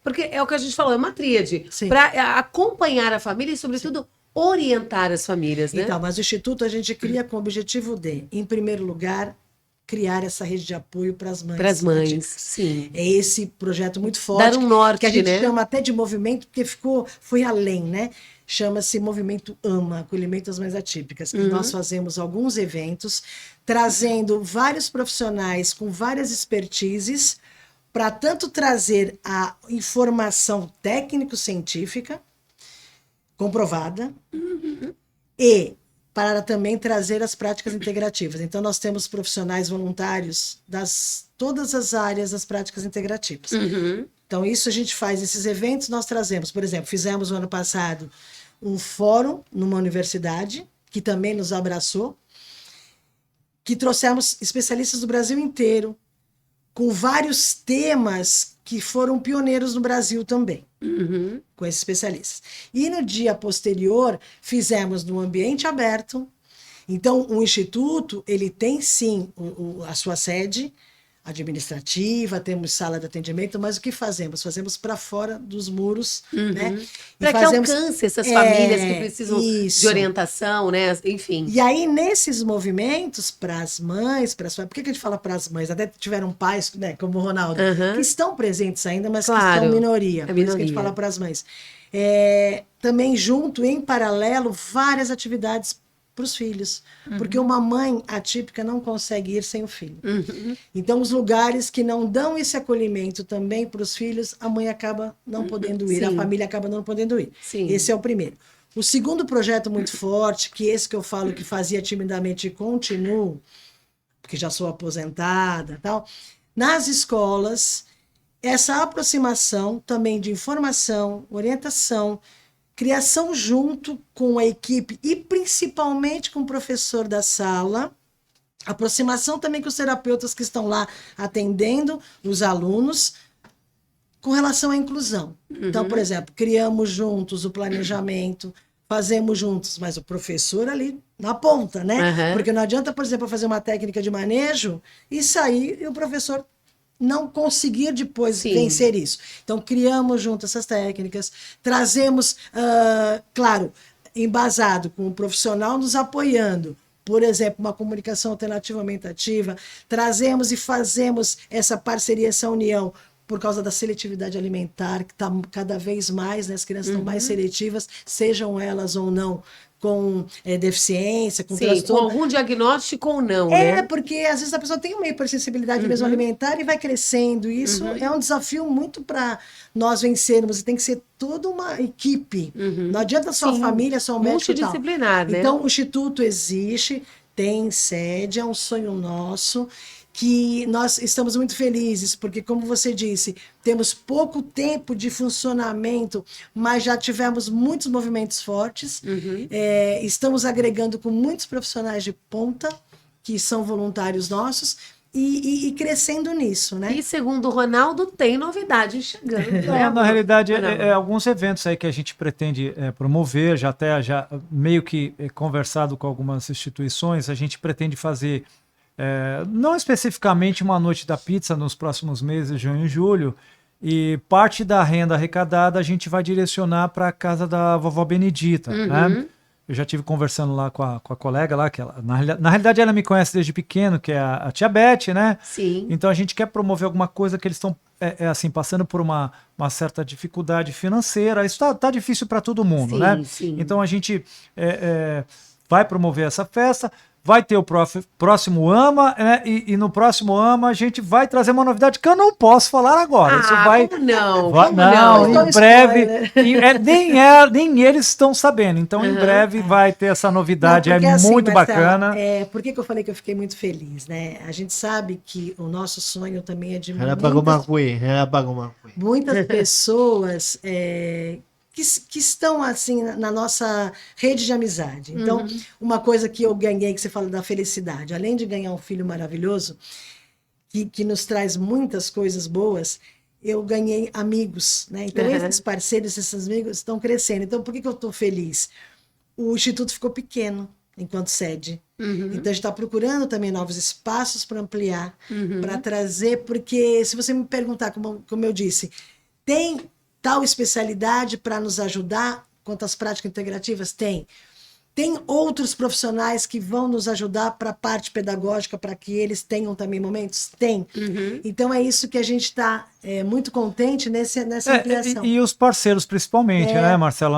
porque é o que a gente falou, é uma tríade, para acompanhar a família e, sobretudo, orientar as famílias, né? Então, mas o Instituto a gente cria com o objetivo de, em primeiro lugar, criar essa rede de apoio para as mães. Para as mães, atípicas. sim. É esse projeto muito forte. Dar um norte, que a gente né? chama até de movimento, porque foi além, né? Chama-se Movimento AMA, Acolhimento das Mães Atípicas. E nós fazemos alguns eventos, trazendo vários profissionais com várias expertises, para tanto trazer a informação técnico-científica, comprovada, e para também trazer as práticas integrativas. Então, nós temos profissionais voluntários das todas as áreas das práticas integrativas. Então, isso a gente faz, esses eventos nós trazemos. Por exemplo, fizemos no ano passado um fórum numa universidade, que também nos abraçou, que trouxemos especialistas do Brasil inteiro, com vários temas que foram pioneiros no Brasil também, com esses especialistas. E no dia posterior, fizemos no ambiente aberto. Então, o Instituto, ele tem sim a sua sede administrativa, temos sala de atendimento, mas o que fazemos? Fazemos para fora dos muros, né? Para que alcance essas famílias que precisam isso. de orientação, né? Enfim. E aí, nesses movimentos, para as mães, por que a gente fala para as mães? Até tiveram pais, né, como o Ronaldo, que estão presentes ainda, mas Claro, que estão minoria. é Por isso que a gente minoria. fala para as mães. Também junto, em paralelo, várias atividades para os filhos. Porque uma mãe atípica não consegue ir sem o filho. Então, os lugares que não dão esse acolhimento também para os filhos, a mãe acaba não podendo ir, a Sim. família acaba não podendo ir. Sim. Esse é o primeiro. O segundo projeto muito forte, que esse que eu falo que fazia timidamente e continuo, porque já sou aposentada e tal, nas escolas, essa aproximação também de informação, orientação, criação junto com a equipe e principalmente com o professor da sala, aproximação também com os terapeutas que estão lá atendendo os alunos, com relação à inclusão. Então, por exemplo, criamos juntos o planejamento, fazemos juntos, mas o professor ali na ponta, né? Porque não adianta, por exemplo, fazer uma técnica de manejo e sair e o professor não conseguir depois vencer isso. Então, criamos junto essas técnicas, trazemos, claro, embasado com o profissional nos apoiando, por exemplo, uma comunicação alternativamente ativa, trazemos e fazemos essa parceria, essa união, por causa da seletividade alimentar, que está cada vez mais, né, as crianças estão mais seletivas, sejam elas ou não com deficiência, com Sim, com transtorno. algum diagnóstico ou não, né? Porque às vezes a pessoa tem uma hipersensibilidade mesmo alimentar e vai crescendo. E isso é um desafio muito para nós vencermos. E tem que ser toda uma equipe. Não adianta só a Sim. família, só o médico e tal. Multidisciplinar, né? Então, o Instituto existe, tem sede, é um sonho nosso, que nós estamos muito felizes, porque, como você disse, temos pouco tempo de funcionamento, mas já tivemos muitos movimentos fortes. Estamos agregando com muitos profissionais de ponta, que são voluntários nossos, e crescendo nisso, né? E segundo o Ronaldo, tem novidade chegando. né, Na realidade, Ronaldo? alguns eventos aí que a gente pretende promover, já meio que conversado com algumas instituições, a gente pretende fazer, não especificamente uma noite da pizza nos próximos meses, junho e julho, e parte da renda arrecadada a gente vai direcionar para a casa da vovó Benedita, né? Eu já estive conversando lá com a colega lá, que ela, na realidade ela me conhece desde pequeno, que é a tia Beth, né? Sim. Então a gente quer promover alguma coisa que eles estão assim, passando por uma certa dificuldade financeira. Isso tá difícil para todo mundo, Sim, né? sim. Então a gente vai promover essa festa. Vai ter o próximo AMA, né? E no próximo AMA a gente vai trazer uma novidade que eu não posso falar agora. Isso vai. Como não? Vai- Como não, não? em breve. Nem eles estão sabendo. Então, em breve vai ter essa novidade. Não, porque, assim, muito Marcela, bacana. por que eu falei que eu fiquei muito feliz, né? A gente sabe que o nosso sonho também é de Era para uma coisa, era para uma coisa. muitas pessoas que estão assim na nossa rede de amizade. Então, uma coisa que eu ganhei, que você fala da felicidade, além de ganhar um filho maravilhoso, que nos traz muitas coisas boas, eu ganhei amigos, né? Então, esses parceiros, esses amigos estão crescendo. Então, por que eu estou feliz? O Instituto ficou pequeno enquanto sede. Então, a gente está procurando também novos espaços para ampliar, para trazer, porque se você me perguntar, como eu disse, tem tal especialidade para nos ajudar quanto às práticas integrativas? Tem. Tem outros profissionais que vão nos ajudar para a parte pedagógica, para que eles tenham também momentos? Tem. Então é isso que a gente está muito contente nessa ampliação. E os parceiros, principalmente, né, Marcelo?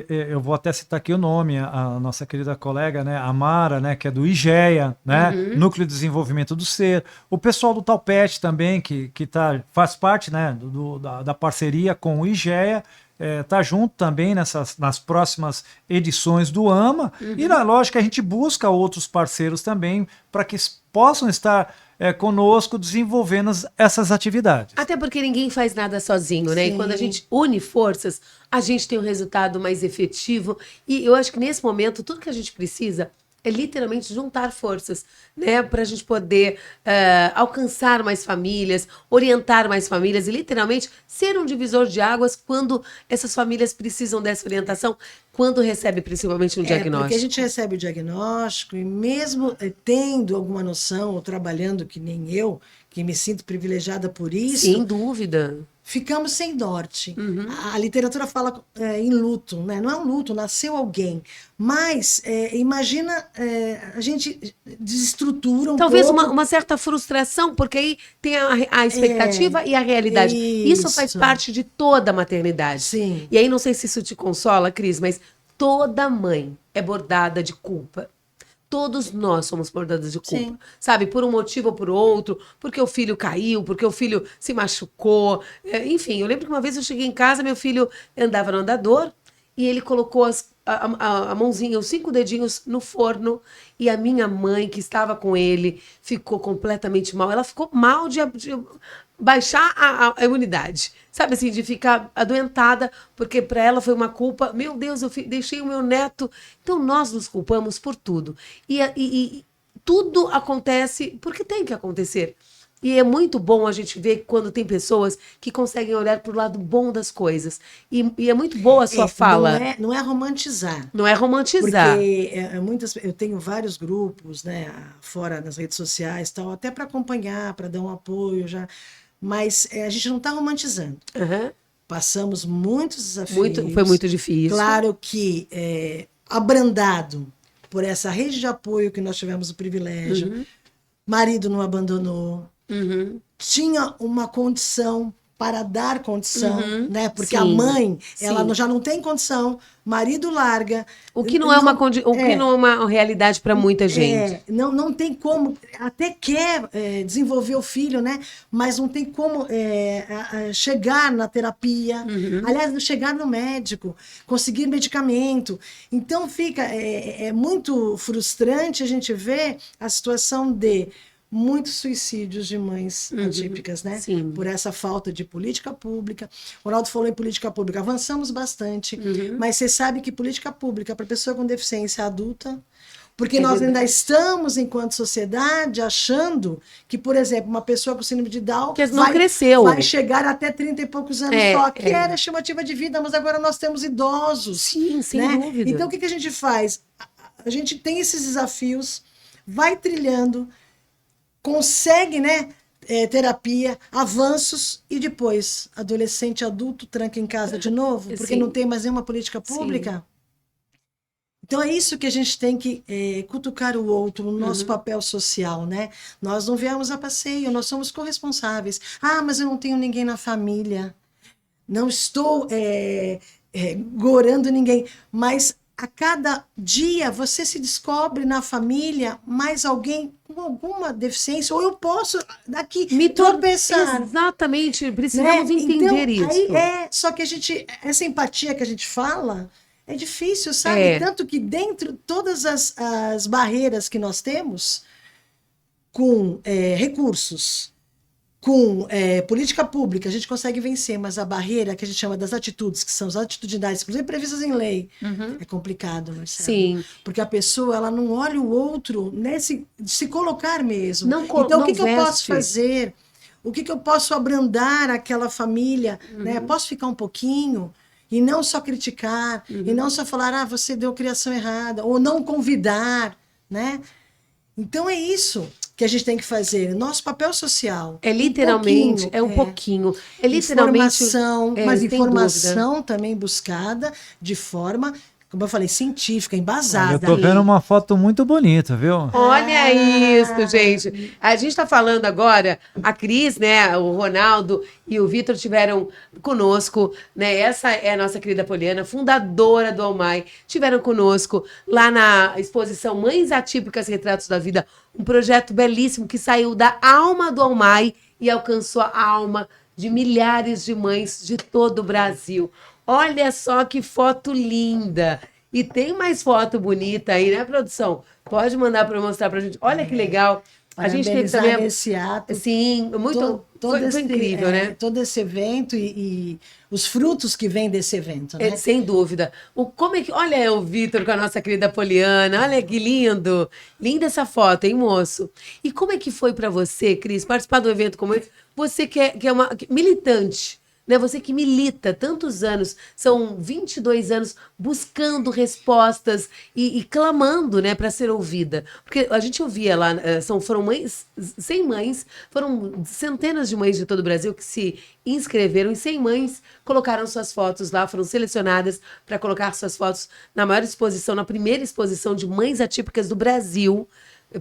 Eu vou até citar aqui o nome, a nossa querida colega, né, a Mara, né, que é do IGEA, né, Núcleo de Desenvolvimento do Ser. O pessoal do Talpete também, que faz parte, né, da parceria com o IGEA. Tá junto também nas próximas edições do AMA. E, na lógica, a gente busca outros parceiros também para que possam estar conosco desenvolvendo essas atividades. Até porque ninguém faz nada sozinho, né? Sim. E quando a gente une forças, a gente tem um resultado mais efetivo. E eu acho que nesse momento, tudo que a gente precisa é literalmente juntar forças, né? Para a gente poder alcançar mais famílias, orientar mais famílias e literalmente ser um divisor de águas quando essas famílias precisam dessa orientação, quando recebe principalmente um diagnóstico. Porque a gente recebe o diagnóstico e mesmo tendo alguma noção, ou trabalhando que nem eu, que me sinto privilegiada por isso, Sem dúvida. ficamos sem norte. A literatura fala em luto, né? Não é um luto, nasceu alguém. Mas imagina a gente desestrutura Talvez pouco. uma certa frustração, porque aí tem a expectativa e a realidade. Isso faz isso. parte de toda a maternidade. Sim. E aí, não sei se isso te consola, Cris, mas toda mãe é bordada de culpa. Todos nós somos bordados de culpa. Sim. Sabe? Por um motivo ou por outro, porque o filho caiu, porque o filho se machucou. Enfim, eu lembro que uma vez eu cheguei em casa, meu filho andava no andador e ele colocou a mãozinha, os 5 dedinhos no forno e a minha mãe, que estava com ele, ficou completamente mal. Ela ficou mal de baixar a imunidade, sabe assim, de ficar adoentada, porque para ela foi uma culpa. Meu Deus, eu deixei o meu neto. Então nós nos culpamos por tudo. E tudo acontece porque tem que acontecer. E é muito bom a gente ver quando tem pessoas que conseguem olhar para o lado bom das coisas. E é muito boa a sua fala. Não é romantizar. Não é romantizar. Porque eu tenho vários grupos, né, fora nas redes sociais, tal, até para acompanhar, para dar um apoio já. Mas a gente não está romantizando. Uhum. Passamos muitos desafios. Foi muito difícil. Claro que abrandado por essa rede de apoio que nós tivemos o privilégio. Marido não abandonou. Tinha uma condição para dar condição, né? Porque a Sim, mãe, ela sim. já não tem condição, marido larga. O que não é o que não é uma realidade para muita gente. Não tem como, até quer desenvolver o filho, né? Mas não tem como chegar na terapia, aliás, chegar no médico, conseguir medicamento. Então fica muito frustrante a gente ver a situação de muitos suicídios de mães atípicas, né? Sim. Por essa falta de política pública. O Ronaldo falou em política pública, avançamos bastante, mas você sabe que política pública para pessoa com deficiência adulta, porque nós ainda estamos, enquanto sociedade, achando que, por exemplo, uma pessoa com síndrome de Down Que não cresceu. vai chegar até 30 e poucos anos só, que era a estimativa de vida, mas agora nós temos idosos. Sim, sem né? dúvida. Então, o que a gente faz? A gente tem esses desafios, vai trilhando, consegue, né, terapia, avanços, e depois, adolescente, adulto, tranca em casa de novo, porque Sim. não tem mais nenhuma política pública. Então é isso que a gente tem que cutucar o outro, o nosso papel social, né? Nós não viemos a passeio, nós somos corresponsáveis. Ah, mas eu não tenho ninguém na família, não estou gorando ninguém, mas a cada dia você se descobre na família mais alguém com alguma deficiência, ou eu posso daqui tropeçar. Exatamente, precisamos entender então, isso. Só que essa empatia que a gente fala é difícil, sabe? Tanto que dentro de todas as barreiras que nós temos, com recursos, com política pública, a gente consegue vencer, mas a barreira que a gente chama das atitudes, que são as atitudinais, inclusive previstas em lei, é complicado, Marcelo. Sim. Porque a pessoa, ela não olha o outro de se colocar mesmo. Não então, o que eu veste. posso fazer? O que eu posso abrandar aquela família? Né? Posso ficar um pouquinho? E não só criticar, e não só falar, você deu criação errada, ou não convidar, né? Então é isso que a gente tem que fazer. Nosso papel social. É literalmente, um pouquinho. É literalmente. Informação, mas informação também buscada de forma, como eu falei, científica, embasada. Eu tô vendo uma foto muito bonita, viu? Olha isso, gente. A gente está falando agora, a Cris, né, o Ronaldo e o Vitor estiveram conosco, né? Essa é a nossa querida Poliana, fundadora do Almai. Estiveram conosco lá na exposição Mães Atípicas Retratos da Vida, um projeto belíssimo que saiu da alma do Almai e alcançou a alma de milhares de mães de todo o Brasil. Olha só que foto linda. E tem mais foto bonita aí, né, produção? Pode mandar para mostrar para a gente. Olha que legal. A gente teve também esse ato. Sim, muito foi incrível, né? Todo esse evento e os frutos que vêm desse evento, né? Sem dúvida. Olha o Vitor com a nossa querida Poliana. Olha que lindo. Linda essa foto, hein, moço? E como é que foi para você, Cris, participar de um evento como esse? Você que é uma militante, né? Você que milita tantos anos, são 22 anos buscando respostas e clamando, né, para ser ouvida. Porque a gente ouvia lá, foram 100 mães, foram centenas de mães de todo o Brasil que se inscreveram, e 100 mães colocaram suas fotos lá, foram selecionadas para colocar suas fotos na maior exposição, na primeira exposição de mães atípicas do Brasil,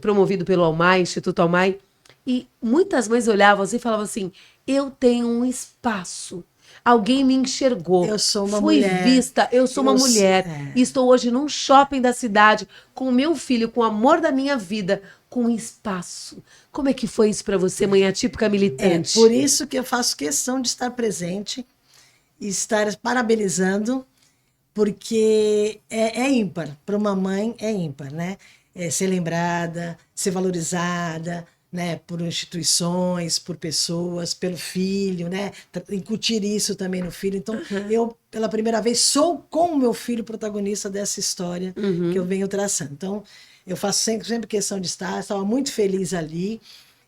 promovido pelo Almai, Instituto Almai. E muitas mães olhavam assim e falavam assim, eu tenho um espaço, alguém me enxergou, eu sou uma fui mulher. vista, eu sou uma mulher, e estou hoje num shopping da cidade, com o meu filho, com o amor da minha vida, com um espaço. Como é que foi isso para você, mãe atípica militante? Por isso que eu faço questão de estar presente e estar parabenizando, porque é ímpar, para uma mãe é ímpar, né? Ser lembrada, ser valorizada, né, por instituições, por pessoas, pelo filho, né, incutir isso também no filho. Então, eu, pela primeira vez, sou com o meu filho protagonista dessa história que eu venho traçando. Então, eu faço sempre questão de estar, estava muito feliz ali,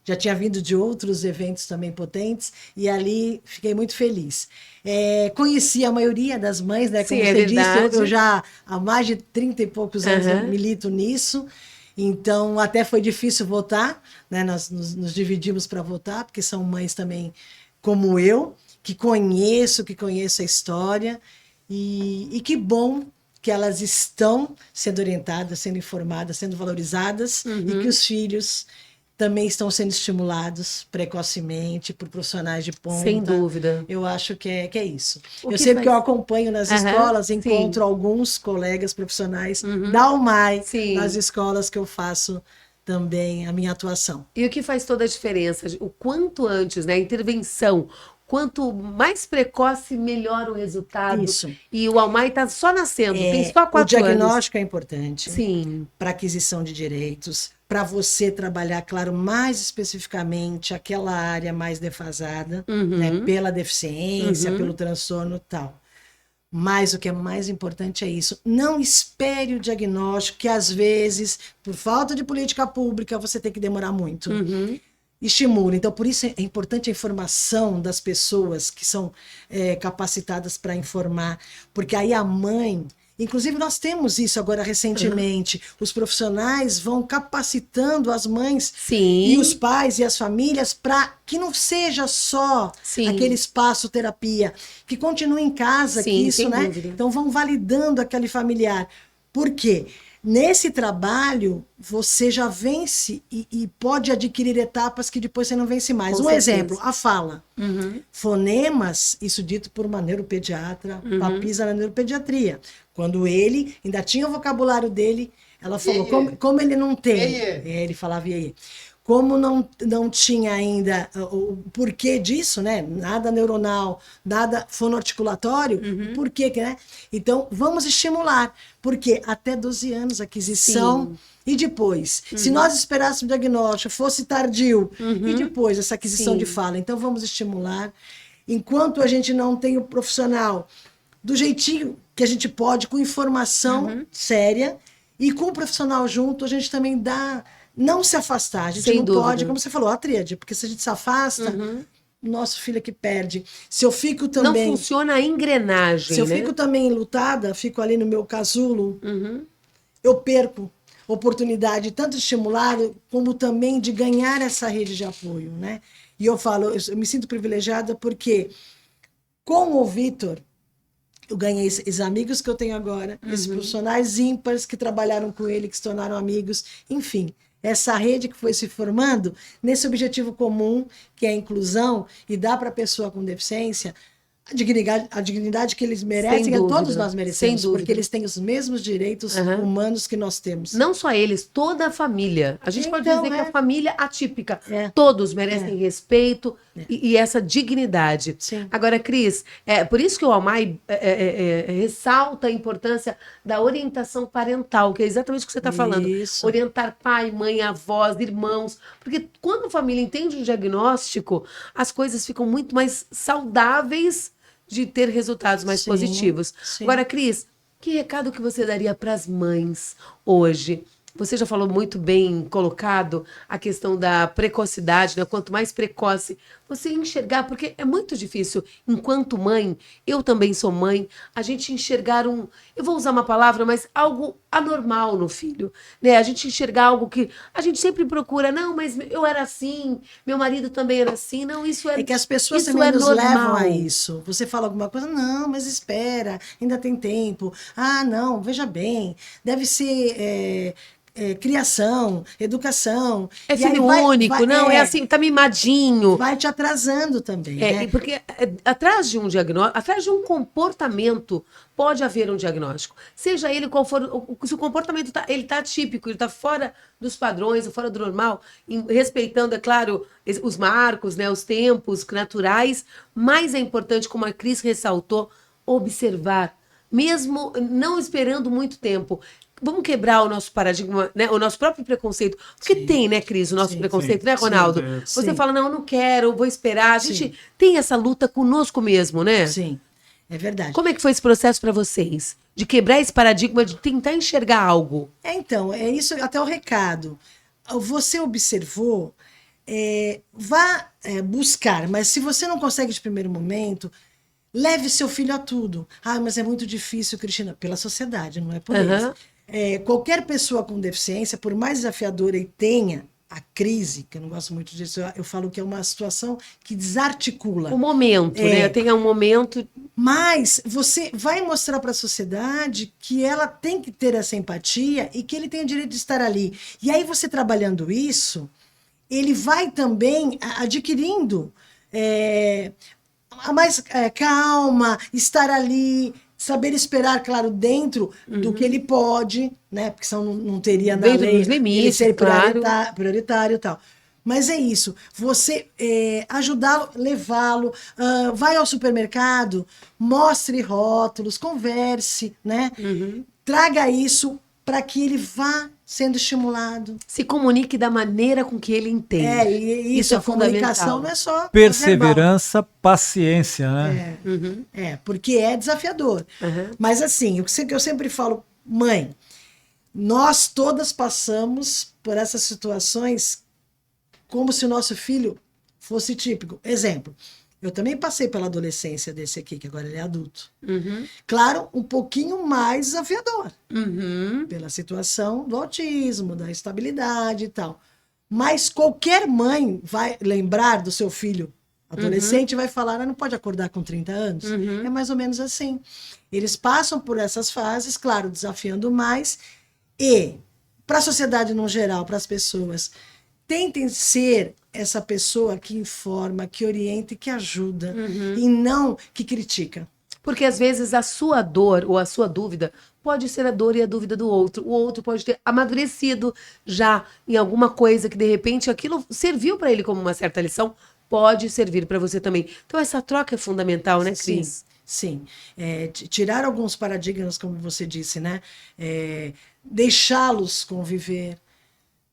já tinha vindo de outros eventos também potentes, e ali fiquei muito feliz. Conheci a maioria das mães, né, como você disse, eu já há mais de 30 e poucos anos eu milito nisso. Então, até foi difícil votar, né? Nós nos dividimos para votar, porque são mães também como eu, que conheço a história, e que bom que elas estão sendo orientadas, sendo informadas, sendo valorizadas, e que os filhos também estão sendo estimulados precocemente por profissionais de ponta. Sem dúvida. Eu acho que é isso. O Eu que sempre que eu faz- acompanho nas Aham, escolas, sim. encontro alguns colegas profissionais da UMAI, Sim. nas escolas que eu faço também a minha atuação. E o que faz toda a diferença? O quanto antes, né? A intervenção. Quanto mais precoce, melhor o resultado. Isso. E o Almai está só nascendo, tem só O 4 anos. diagnóstico é importante Sim. para aquisição de direitos, para você trabalhar, claro, mais especificamente aquela área mais defasada, né, pela deficiência, pelo transtorno e tal. Mas o que é mais importante é isso. Não espere o diagnóstico, que às vezes, por falta de política pública, você tem que demorar muito. Estimula. Então, por isso é importante a informação das pessoas que são capacitadas para informar, porque aí a mãe. Inclusive, nós temos isso agora recentemente. Os profissionais vão capacitando as mães Sim. e os pais e as famílias para que não seja só Sim. aquele espaço terapia, que continue em casa, Sim, que isso, sem né? dúvida. Então, vão validando aquele familiar. Por quê? Nesse trabalho, você já vence e pode adquirir etapas que depois você não vence mais. Com Um certeza. exemplo, a fala. Fonemas, isso dito por uma neuropediatra, papisa na neuropediatria. Quando ele ainda tinha o vocabulário dele, ela falou, como ele não tem, ele falava iê. Como não tinha ainda o porquê disso, né? Nada neuronal, nada fonoarticulatório, por quê, né? Então, vamos estimular, porque até 12 anos a aquisição. Sim. E depois, se nós esperássemos o diagnóstico, fosse tardio, e depois essa aquisição Sim. de fala. Então, vamos estimular. Enquanto a gente não tem o profissional do jeitinho que a gente pode, com informação séria, e com o profissional junto, a gente também dá. Não se afastar, a gente Sem não dúvida. pode, como você falou, a tríade, porque se a gente se afasta, nosso filho é que perde. Se eu fico Não também. funciona a engrenagem, Se eu né? fico também enlutada, fico ali no meu casulo, eu perco oportunidade tanto de estimular como também de ganhar essa rede de apoio, né? E eu falo, eu me sinto privilegiada porque com o Vitor eu ganhei esses amigos que eu tenho agora, esses profissionais ímpares que trabalharam com ele, que se tornaram amigos, enfim, essa rede que foi se formando nesse objetivo comum, que é a inclusão, e dá para a pessoa com deficiência a dignidade que eles merecem, Sem que dúvida. todos nós merecemos, Sem dúvida. porque eles têm os mesmos direitos humanos que nós temos. Não só eles, toda a família. A gente pode Então, dizer que é. a família atípica, É. todos merecem respeito e essa dignidade. Sim. Agora, Cris, por isso que o Almai ressalta a importância da orientação parental, que é exatamente o que você está falando. Isso. Orientar pai, mãe, avós, irmãos. Porque quando a família entende o diagnóstico, as coisas ficam muito mais saudáveis de ter resultados mais Sim, positivos. sim. Agora, Cris, que recado que você daria para as mães hoje? Você já falou muito bem colocado a questão da precocidade, né? Quanto mais precoce você enxergar, porque é muito difícil, enquanto mãe, eu também sou mãe, a gente enxergar eu vou usar uma palavra, mas algo anormal no filho, né? A gente enxergar algo que a gente sempre procura, não, mas eu era assim, meu marido também era assim, não, isso é É que as pessoas isso também é nos normal. levam a isso. Você fala alguma coisa, não, mas espera, ainda tem tempo. Ah, não, veja bem, deve ser criação, educação. É E aí filho vai- único, vai- não, é assim, tá mimadinho. Vai te atrasando também, né? Porque atrás de um diagnóstico, atrás de um comportamento, pode haver um diagnóstico. Seja ele qual for, se o comportamento ele tá atípico, ele está fora dos padrões, fora do normal, respeitando, é claro, os marcos, né, os tempos naturais, mas é importante, como a Cris ressaltou, observar, mesmo não esperando muito tempo. Vamos quebrar o nosso paradigma, né? O nosso próprio preconceito. Porque tem, né, Cris, o nosso Sim, preconceito, sim, né, sim, Ronaldo? é. Você Sim. fala, não, eu não quero, eu vou esperar. A gente Sim. tem essa luta conosco mesmo, né? Sim, é verdade. Como é que foi esse processo para vocês? De quebrar esse paradigma, de tentar enxergar algo? Então, é isso até o recado. Você observou, vá buscar, mas se você não consegue de primeiro momento, leve seu filho a tudo. Ah, mas é muito difícil, Cristina, pela sociedade, não é por eles. Qualquer pessoa com deficiência, por mais desafiadora e tenha a crise, que eu não gosto muito disso, eu falo que é uma situação que desarticula. O momento, né? Tenha um momento. Mas você vai mostrar para a sociedade que ela tem que ter essa empatia e que ele tem o direito de estar ali. E aí você trabalhando isso, ele vai também adquirindo a mais calma, estar ali, saber esperar, claro, dentro do que ele pode, né? Porque senão não teria na Dentro lei dos limites, ele ser claro. prioritário e tal. Mas é isso, você ajudá-lo, levá-lo, vai ao supermercado, mostre rótulos, converse, né? Traga isso para que ele vá sendo estimulado. Se comunique da maneira com que ele entende. E isso, é a comunicação fundamental. não é só verbal. Perseverança, paciência, né? Porque é desafiador. Mas assim, o que eu sempre falo, mãe, nós todas passamos por essas situações como se o nosso filho fosse típico. Exemplo, eu também passei pela adolescência desse aqui, que agora ele é adulto. Claro, um pouquinho mais desafiador, pela situação do autismo, da estabilidade e tal. Mas qualquer mãe vai lembrar do seu filho adolescente e vai falar, não pode acordar com 30 anos. É mais ou menos assim. Eles passam por essas fases, claro, desafiando mais. E, para a sociedade no geral, para as pessoas, tentem ser essa pessoa que informa, que orienta e que ajuda, e não que critica. Porque às vezes a sua dor ou a sua dúvida pode ser a dor e a dúvida do outro. O outro pode ter amadurecido já em alguma coisa que de repente aquilo serviu para ele como uma certa lição, pode servir para você também. Então essa troca é fundamental, né, Cris? Sim. Tirar alguns paradigmas, como você disse, né? Deixá-los conviver,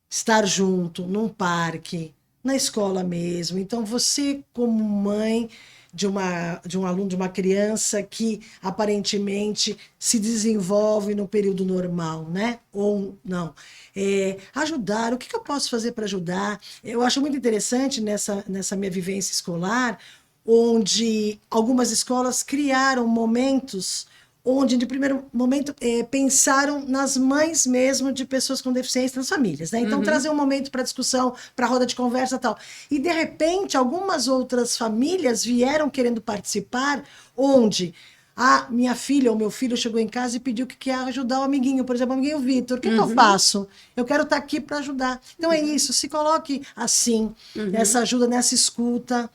estar junto, num parque, na escola mesmo. Então, você, como mãe de um aluno, de uma criança que aparentemente se desenvolve no período normal, né? Ou não. Ajudar, o que eu posso fazer para ajudar? Eu acho muito interessante nessa minha vivência escolar, onde algumas escolas criaram momentos onde, de primeiro momento, pensaram nas mães mesmo de pessoas com deficiência nas famílias, né? Então, trazer um momento para discussão, para roda de conversa e tal. E, de repente, algumas outras famílias vieram querendo participar, onde a minha filha ou meu filho chegou em casa e pediu que quer ajudar o amiguinho, por exemplo, o amiguinho Vitor. O que eu faço? Eu quero estar aqui para ajudar. Então, é isso. Se coloque assim, nessa ajuda, nessa escuta.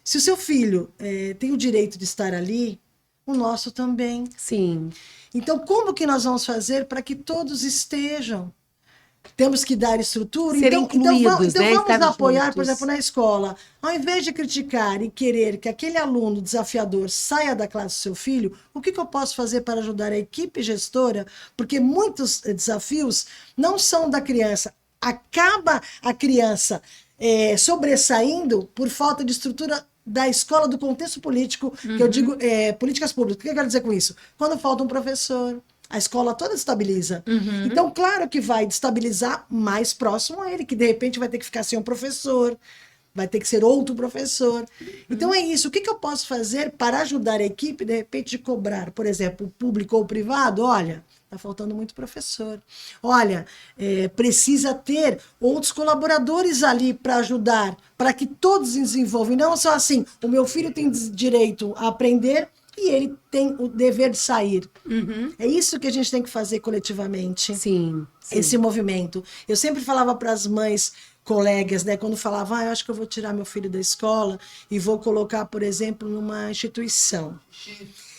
Se o seu filho tem o direito de estar ali, o nosso também. Sim. Então, como que nós vamos fazer para que todos estejam? Temos que dar estrutura. Serem incluídos, né? Vamos Estar apoiar, juntos. por exemplo, na escola. Ao invés de criticar e querer que aquele aluno desafiador saia da classe do seu filho, o que eu posso fazer para ajudar a equipe gestora? Porque muitos desafios não são da criança. Acaba a criança sobressaindo por falta de estrutura da escola, do contexto político, que eu digo políticas públicas. O que eu quero dizer com isso? Quando falta um professor, a escola toda destabiliza. Então, claro que vai destabilizar mais próximo a ele, que de repente vai ter que ficar sem um professor, vai ter que ser outro professor. Então, é isso. O que eu posso fazer para ajudar a equipe, de repente, de cobrar, por exemplo, o público ou o privado? Olha, está faltando muito professor. Olha, precisa ter outros colaboradores ali para ajudar, para que todos desenvolvam. Não só assim, o meu filho tem direito a aprender e ele tem o dever de sair. É isso que a gente tem que fazer coletivamente. Sim. Esse movimento. Eu sempre falava para as mães, colegas, né, quando falavam, eu acho que eu vou tirar meu filho da escola e vou colocar, por exemplo, numa instituição.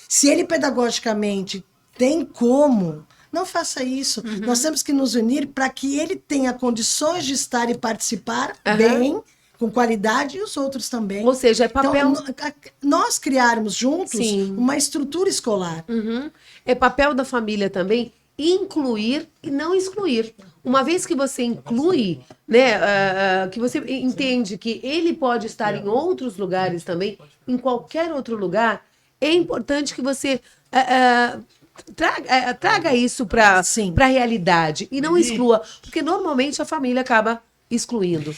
Se ele pedagogicamente tem como, não faça isso. Nós temos que nos unir para que ele tenha condições de estar e participar bem, com qualidade, e os outros também. Ou seja, é papel... Então, nós criarmos juntos Sim. uma estrutura escolar. É papel da família também incluir e não excluir. Uma vez que você inclui, né, que você entende que ele pode estar em outros lugares também, em qualquer outro lugar, é importante que você traga isso para a realidade e não exclua, porque normalmente a família acaba excluindo.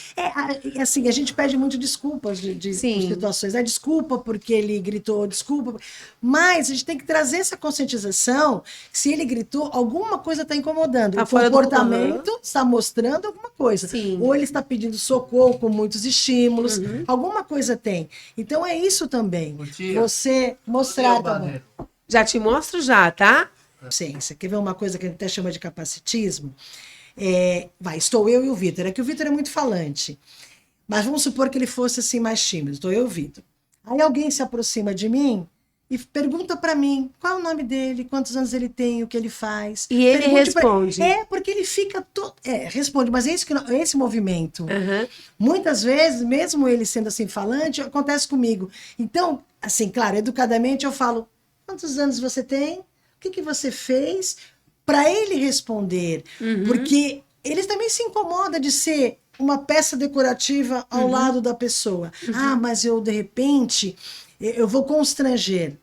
Assim, a gente pede muito desculpas de situações. Desculpa porque ele gritou, desculpa. Mas a gente tem que trazer essa conscientização que se ele gritou, alguma coisa está incomodando. Tá o fora do comportamento está mostrando alguma coisa. Sim. Ou ele está pedindo socorro com muitos estímulos. Alguma coisa tem. Então é isso também. Você mostrar também. Já te mostro já, tá? Ciência. Quer ver uma coisa que a gente até chama de capacitismo? Estou eu e o Vitor. É que o Vitor é muito falante. Mas vamos supor que ele fosse assim mais tímido. Estou eu e o Vitor. Aí alguém se aproxima de mim e pergunta para mim qual é o nome dele, quantos anos ele tem, o que ele faz. E ele Pergunte responde. Porque ele fica responde, mas é esse movimento. Aham. Muitas vezes, mesmo ele sendo assim falante, acontece comigo. Então, assim, claro, educadamente eu falo: quantos anos você tem? O que você fez? Para ele responder, porque ele também se incomoda de ser uma peça decorativa ao lado da pessoa. Ah, mas eu, de repente, eu vou constranger.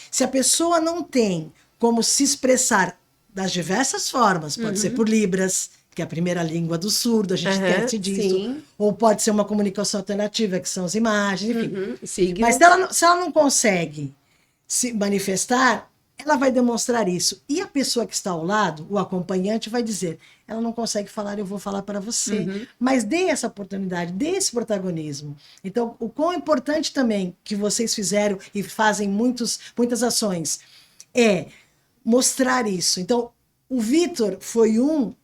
Se a pessoa não tem como se expressar das diversas formas, pode ser por Libras, que é a primeira língua do surdo, a gente esquece disso. Sim. Ou pode ser uma comunicação alternativa, que são as imagens, enfim. Signos. Mas se ela não consegue se manifestar, ela vai demonstrar isso. E a pessoa que está ao lado, o acompanhante, vai dizer: ela não consegue falar, eu vou falar para você. Mas dê essa oportunidade, dê esse protagonismo. Então, o quão importante também que vocês fizeram e fazem muitas ações é mostrar isso. Então, o Vitor foi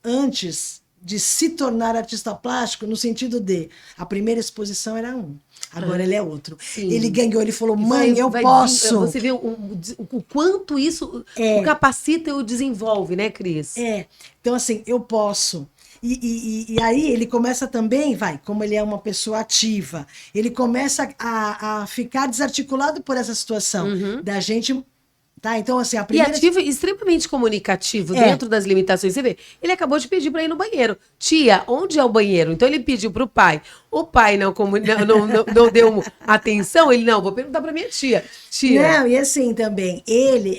antes de se tornar artista plástico, no sentido de a primeira exposição era agora ele é outro. Sim. Ele ganhou, ele falou: mãe, eu posso. Você vê o quanto isso o capacita e o desenvolve, né, Cris? Então, assim, eu posso. E aí ele começa também, como ele é uma pessoa ativa, ele começa a ficar desarticulado por essa situação da gente. Tá? Então, assim, a primeira... E ativo e extremamente comunicativo dentro das limitações. Você vê, ele acabou de pedir para ir no banheiro. Tia, onde é o banheiro? Então ele pediu para o pai. O pai não deu atenção. Ele, não, vou perguntar para minha tia. Tia. Não, e assim também,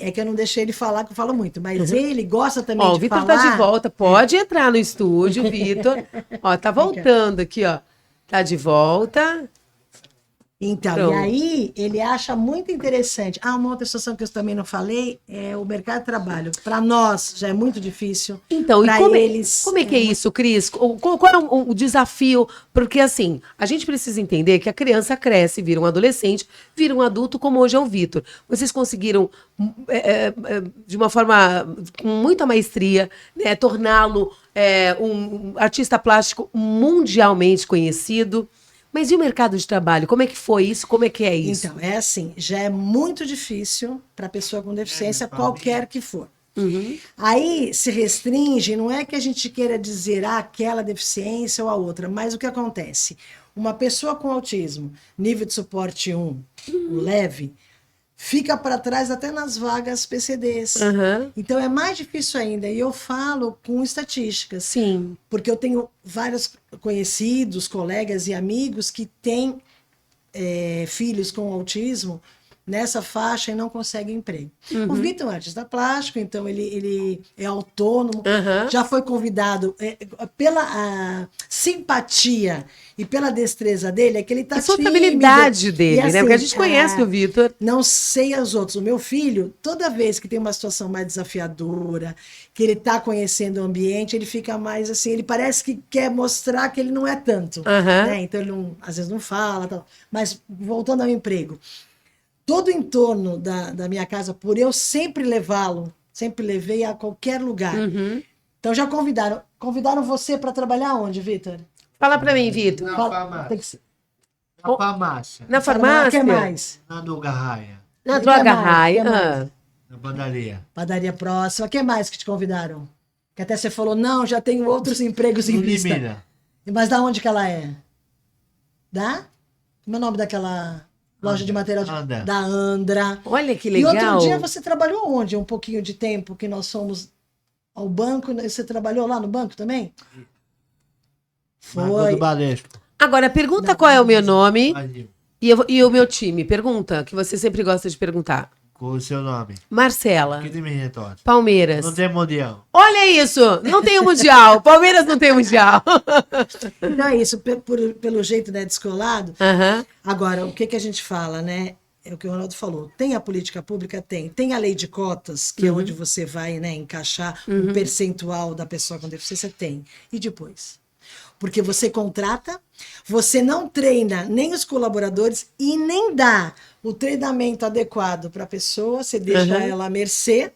é que eu não deixei ele falar, que eu falo muito, mas ele gosta também Ó, de o Vitor falar... tá de volta, pode entrar no estúdio, Vitor. Ó, tá voltando aqui, ó. Tá de volta. Então, Pronto. E aí ele acha muito interessante. Uma outra situação que eu também não falei é o mercado de trabalho. Para nós já é muito difícil. Então, e para eles... como é que é isso, Cris? Qual é o desafio? Porque, assim, a gente precisa entender que a criança cresce, vira um adolescente, vira um adulto, como hoje é o Vitor. Vocês conseguiram, de uma forma com muita maestria, né, torná-lo um artista plástico mundialmente conhecido. Mas e o mercado de trabalho? Como é que foi isso? Como é que é isso? Então, é assim, já é muito difícil para pessoa com deficiência, qualquer que for. Aí se restringe, não é que a gente queira dizer aquela deficiência ou a outra, mas o que acontece? Uma pessoa com autismo, nível de suporte 1, o leve, fica para trás até nas vagas PCDs. Então é mais difícil ainda. E eu falo com estatísticas. Sim. Porque eu tenho vários conhecidos, colegas e amigos que têm filhos com autismo nessa faixa e não conseguem emprego. O Vitor é um artista plástico, então ele é autônomo, já foi convidado pela simpatia e pela destreza dele, é que ele está tímido. A soltabilidade dele, assim, né? Porque a gente conhece o Vitor. Não sei as outras. O meu filho, toda vez que tem uma situação mais desafiadora, que ele está conhecendo o ambiente, ele fica mais assim, ele parece que quer mostrar que ele não é tanto. Né? Então ele às vezes não fala, tal. Mas voltando ao emprego, todo o entorno da minha casa, por eu sempre levá-lo, sempre levei a qualquer lugar. Então já convidaram você para trabalhar onde, Vitor? Fala para mim, Vitor. Na farmácia. Tem que ser. Na farmácia. Na farmácia? O que mais? Na droga raia. Na Que droga mais? raia. Que mais? Na padaria. Padaria próxima. O que mais que te convidaram? Que até você falou, não, já tenho outros empregos em No vista. Limina. Mas da onde que ela é? Como é o nome daquela loja de material? Andra. Da Andra. Olha que E legal. outro dia você trabalhou onde? Um pouquinho de tempo que nós fomos ao banco. Você trabalhou lá no banco também? Marco Foi. do Baresco. Agora, pergunta qual é o meu nome Brasil. e o meu time. Pergunta, que você sempre gosta de perguntar. Com o seu nome. Marcela, Que time retorna? Palmeiras. Não tem mundial. Olha isso! Não tem o Mundial. Palmeiras não tem o Mundial. Então é isso, pelo jeito, né, descolado. Agora, o que a gente fala, né? É o que o Ronaldo falou. Tem a política pública? Tem. Tem a lei de cotas, que é onde você vai, né, encaixar um percentual da pessoa com deficiência? Tem. E depois? Porque você contrata, você não treina nem os colaboradores e nem dá o treinamento adequado para a pessoa, você deixa ela à mercê.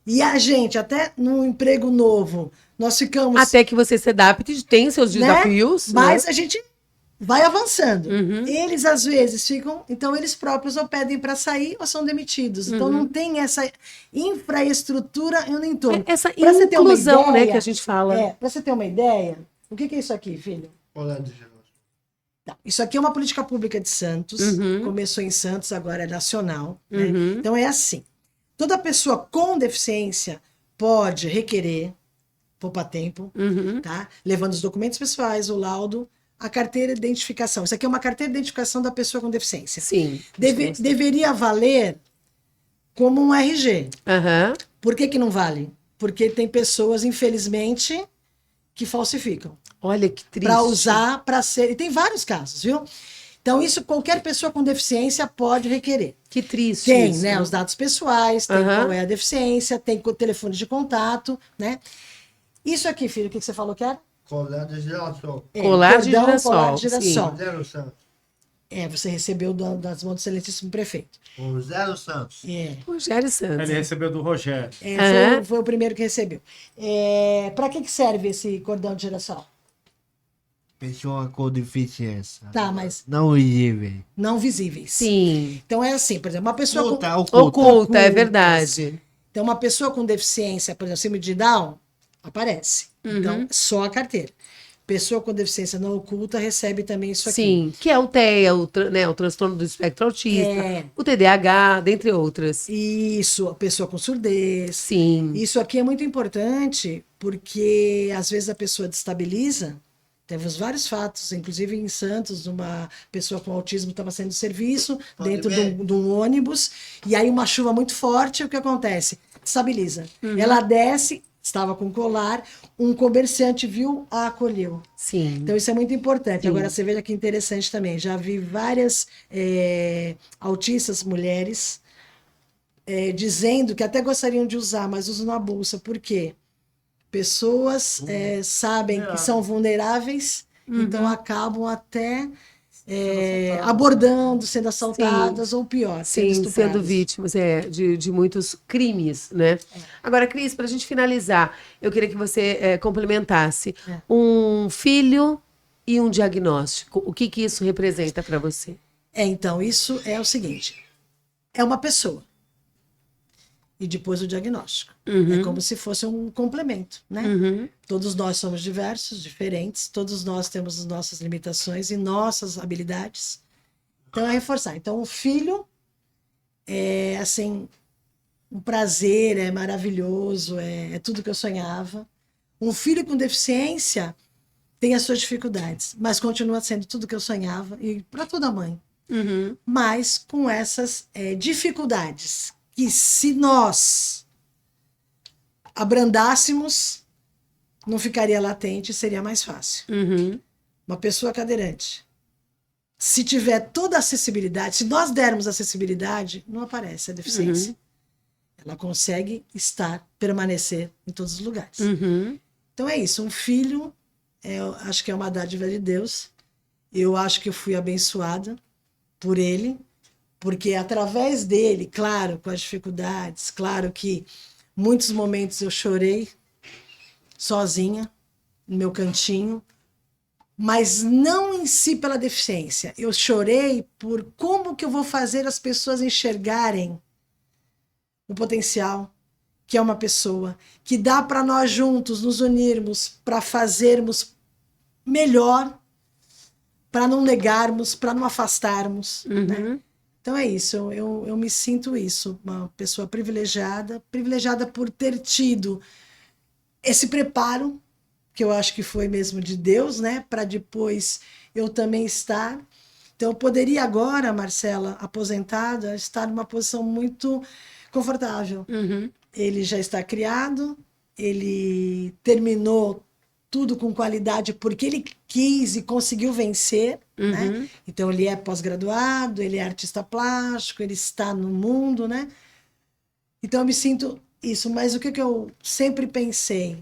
E a gente, até num emprego novo, Nós ficamos... Até que você se adapte, tem seus né? desafios, Mas né? a gente vai avançando. Uhum. Eles, às vezes, ficam... Então, eles próprios ou pedem para sair ou são demitidos. Então, não tem essa infraestrutura no entorno. Essa Pra você ter uma inclusão, né, ideia, que a gente fala. Para você ter uma ideia, o que é isso aqui, filho? Colégio de Jerusalém. Não, isso aqui é uma política pública de Santos. Uhum. Começou em Santos, agora é nacional. Né? Uhum. Então, é assim. Toda pessoa com deficiência pode requerer, poupar tempo, Uhum. tá? Levando os documentos pessoais, o laudo, a carteira de identificação. Isso aqui é uma carteira de identificação da pessoa com deficiência. Sim. Deveria valer como um RG. Aham. Por que que não vale? Porque tem pessoas, infelizmente, que falsificam Olha que triste. para usar, para ser. E tem vários casos, viu? Então, isso qualquer pessoa com deficiência pode requerer. Que triste Tem, isso. né, os dados pessoais, tem Aham. qual é a deficiência, tem telefone de contato, né? Isso aqui, filho, o que que você falou que era? Colégio de Jerusalém. Colar de cordão, girassol, colar de girassol. sim. Zero Santos. Você recebeu das mãos do excelentíssimo prefeito. O Zero Santos. Rogério Santos. Ele recebeu do Rogério. Aham. Foi o primeiro que recebeu. Para que serve esse cordão de girassol? Pessoa com deficiência. Tá, mas Não visível. não visíveis. Sim. Então é assim, por exemplo, uma pessoa com... Oculta. Oculta, é Ocultas. verdade. Então, uma pessoa com deficiência, por exemplo, síndrome de Down, aparece. Uhum. Então, só a carteira. Pessoa com deficiência não oculta recebe também isso aqui. Sim, que é o TEA, o transtorno do espectro autista, É. o TDAH, dentre outras. Isso, a pessoa com surdez. Sim. Isso aqui é muito importante porque às vezes a pessoa destabiliza. Temos vários fatos, inclusive em Santos, uma pessoa com autismo estava saindo de serviço Pode dentro ver. de um ônibus, e aí uma chuva muito forte, o que acontece? Destabiliza. Ela desce, estava com colar, um comerciante viu, a acolheu. Sim. Então isso é muito importante. Sim. Agora você veja que interessante também. Já vi várias autistas mulheres dizendo que até gostariam de usar, mas usam na bolsa. Por quê? Pessoas sabem que são vulneráveis, então acabam até abordando, sendo assaltadas ou pior, sendo Sim, estupradas. sendo vítimas de muitos crimes, né? Agora, Cris, para a gente finalizar, eu queria que você complementasse um filho e um diagnóstico. O que que isso representa para você? Então, isso é o seguinte: é uma pessoa. E depois o diagnóstico. É como se fosse um complemento, né? Todos nós somos diversos, diferentes, todos nós temos as nossas limitações e nossas habilidades. Então, é reforçar. Então, o filho é, assim, um prazer, é maravilhoso, é tudo que eu sonhava. Um filho com deficiência tem as suas dificuldades, mas continua sendo tudo que eu sonhava, e para toda mãe. Mas com essas dificuldades, que se nós abrandássemos, não ficaria latente, seria mais fácil. Uma pessoa cadeirante, se tiver toda a acessibilidade, se nós dermos acessibilidade, não aparece a deficiência. Ela consegue permanecer em todos os lugares. Então é isso, um filho, eu acho que é uma dádiva de Deus. Eu acho que eu fui abençoada por ele, porque através dele, claro, com as dificuldades, claro que muitos momentos eu chorei sozinha, no meu cantinho, mas não em si pela deficiência. Eu chorei por como que eu vou fazer as pessoas enxergarem o potencial que é uma pessoa, que dá para nós juntos nos unirmos para fazermos melhor, para não negarmos, para não afastarmos, né? Então é isso, eu me sinto isso, uma pessoa privilegiada por ter tido esse preparo, que eu acho que foi mesmo de Deus, né? Para depois eu também estar. Então eu poderia agora, Marcela, aposentada, estar numa posição muito confortável. Ele já está criado, ele terminou tudo com qualidade porque ele quis e conseguiu vencer, né? Então ele é pós-graduado, ele é artista plástico, ele está no mundo, né? Então eu me sinto isso, mas o que eu sempre pensei?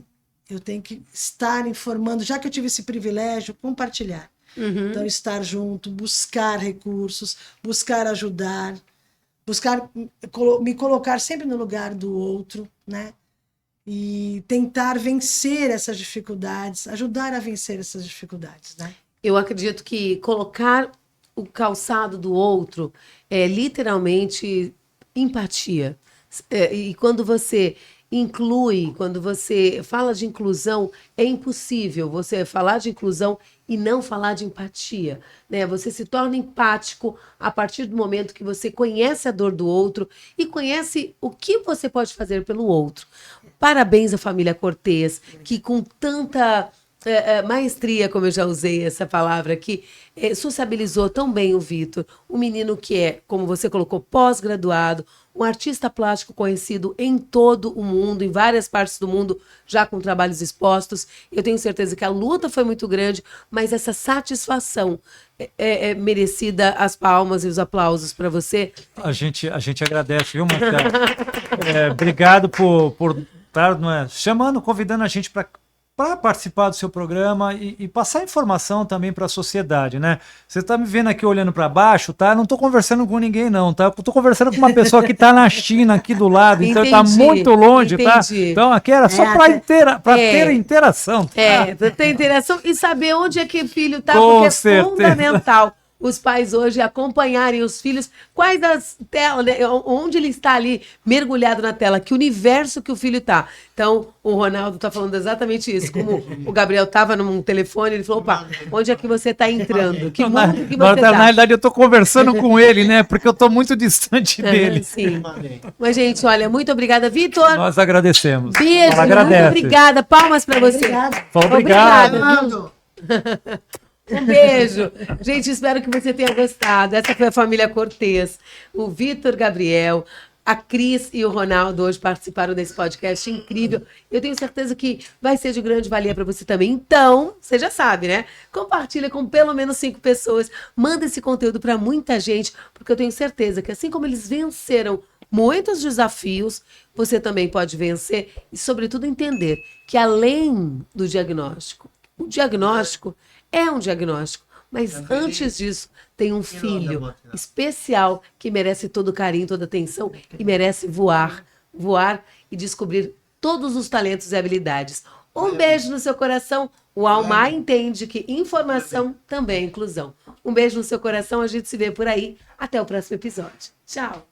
Eu tenho que estar informando, já que eu tive esse privilégio, compartilhar. Então estar junto, buscar recursos, buscar ajudar, buscar me colocar sempre no lugar do outro, né? e tentar vencer essas dificuldades, ajudar a vencer essas dificuldades, né? Eu acredito que colocar o calçado do outro é literalmente empatia. E quando você inclui, quando você fala de inclusão, é impossível você falar de inclusão e não falar de empatia, né? Você se torna empático a partir do momento que você conhece a dor do outro e conhece o que você pode fazer pelo outro. Parabéns à família Cortez, que com tanta maestria, como eu já usei essa palavra aqui, sociabilizou tão bem o Vitor, um menino que é, como você colocou, pós-graduado, um artista plástico conhecido em todo o mundo, em várias partes do mundo, já com trabalhos expostos. Eu tenho certeza que a luta foi muito grande, mas essa satisfação é merecida as palmas e os aplausos para você. A gente agradece, viu, Marcelo? Obrigado por estar chamando, convidando a gente para participar do seu programa e passar informação também para a sociedade, né? Você está me vendo aqui olhando para baixo, tá? Não estou conversando com ninguém, não, tá? Estou conversando com uma pessoa que está na China, aqui do lado, então está muito longe, tá? Então aqui era só para ter interação. Tá? Para ter interação e saber onde é que o filho está, porque é fundamental os pais hoje acompanharem os filhos, quais as telas, né, onde ele está ali mergulhado na tela, que universo que o filho está. Então, o Ronaldo está falando exatamente isso. Como o Gabriel estava num telefone, ele falou, opa, onde é que você está entrando? Que mundo que você está? Na realidade, eu estou conversando com ele, né? Porque eu estou muito distante dele. Sim. Mas, gente, olha, muito obrigada, Vitor. Nós agradecemos. Beijo, muito obrigada. Palmas para você. Obrigado. Um beijo. Gente, espero que você tenha gostado. Essa foi a família Cortez. O Vitor Gabriel, a Cris e o Ronaldo hoje participaram desse podcast incrível. Eu tenho certeza que vai ser de grande valia para você também. Então, você já sabe, né? Compartilha com pelo menos 5 pessoas. Manda esse conteúdo para muita gente, porque eu tenho certeza que assim como eles venceram muitos desafios, você também pode vencer e, sobretudo, entender que além do diagnóstico, o diagnóstico é um diagnóstico, mas antes disso tem um filho especial que merece todo o carinho, toda a atenção e merece voar e descobrir todos os talentos e habilidades. Um beijo no seu coração. O Almar entende que informação também é inclusão. Um beijo no seu coração, a gente se vê por aí. Até o próximo episódio. Tchau.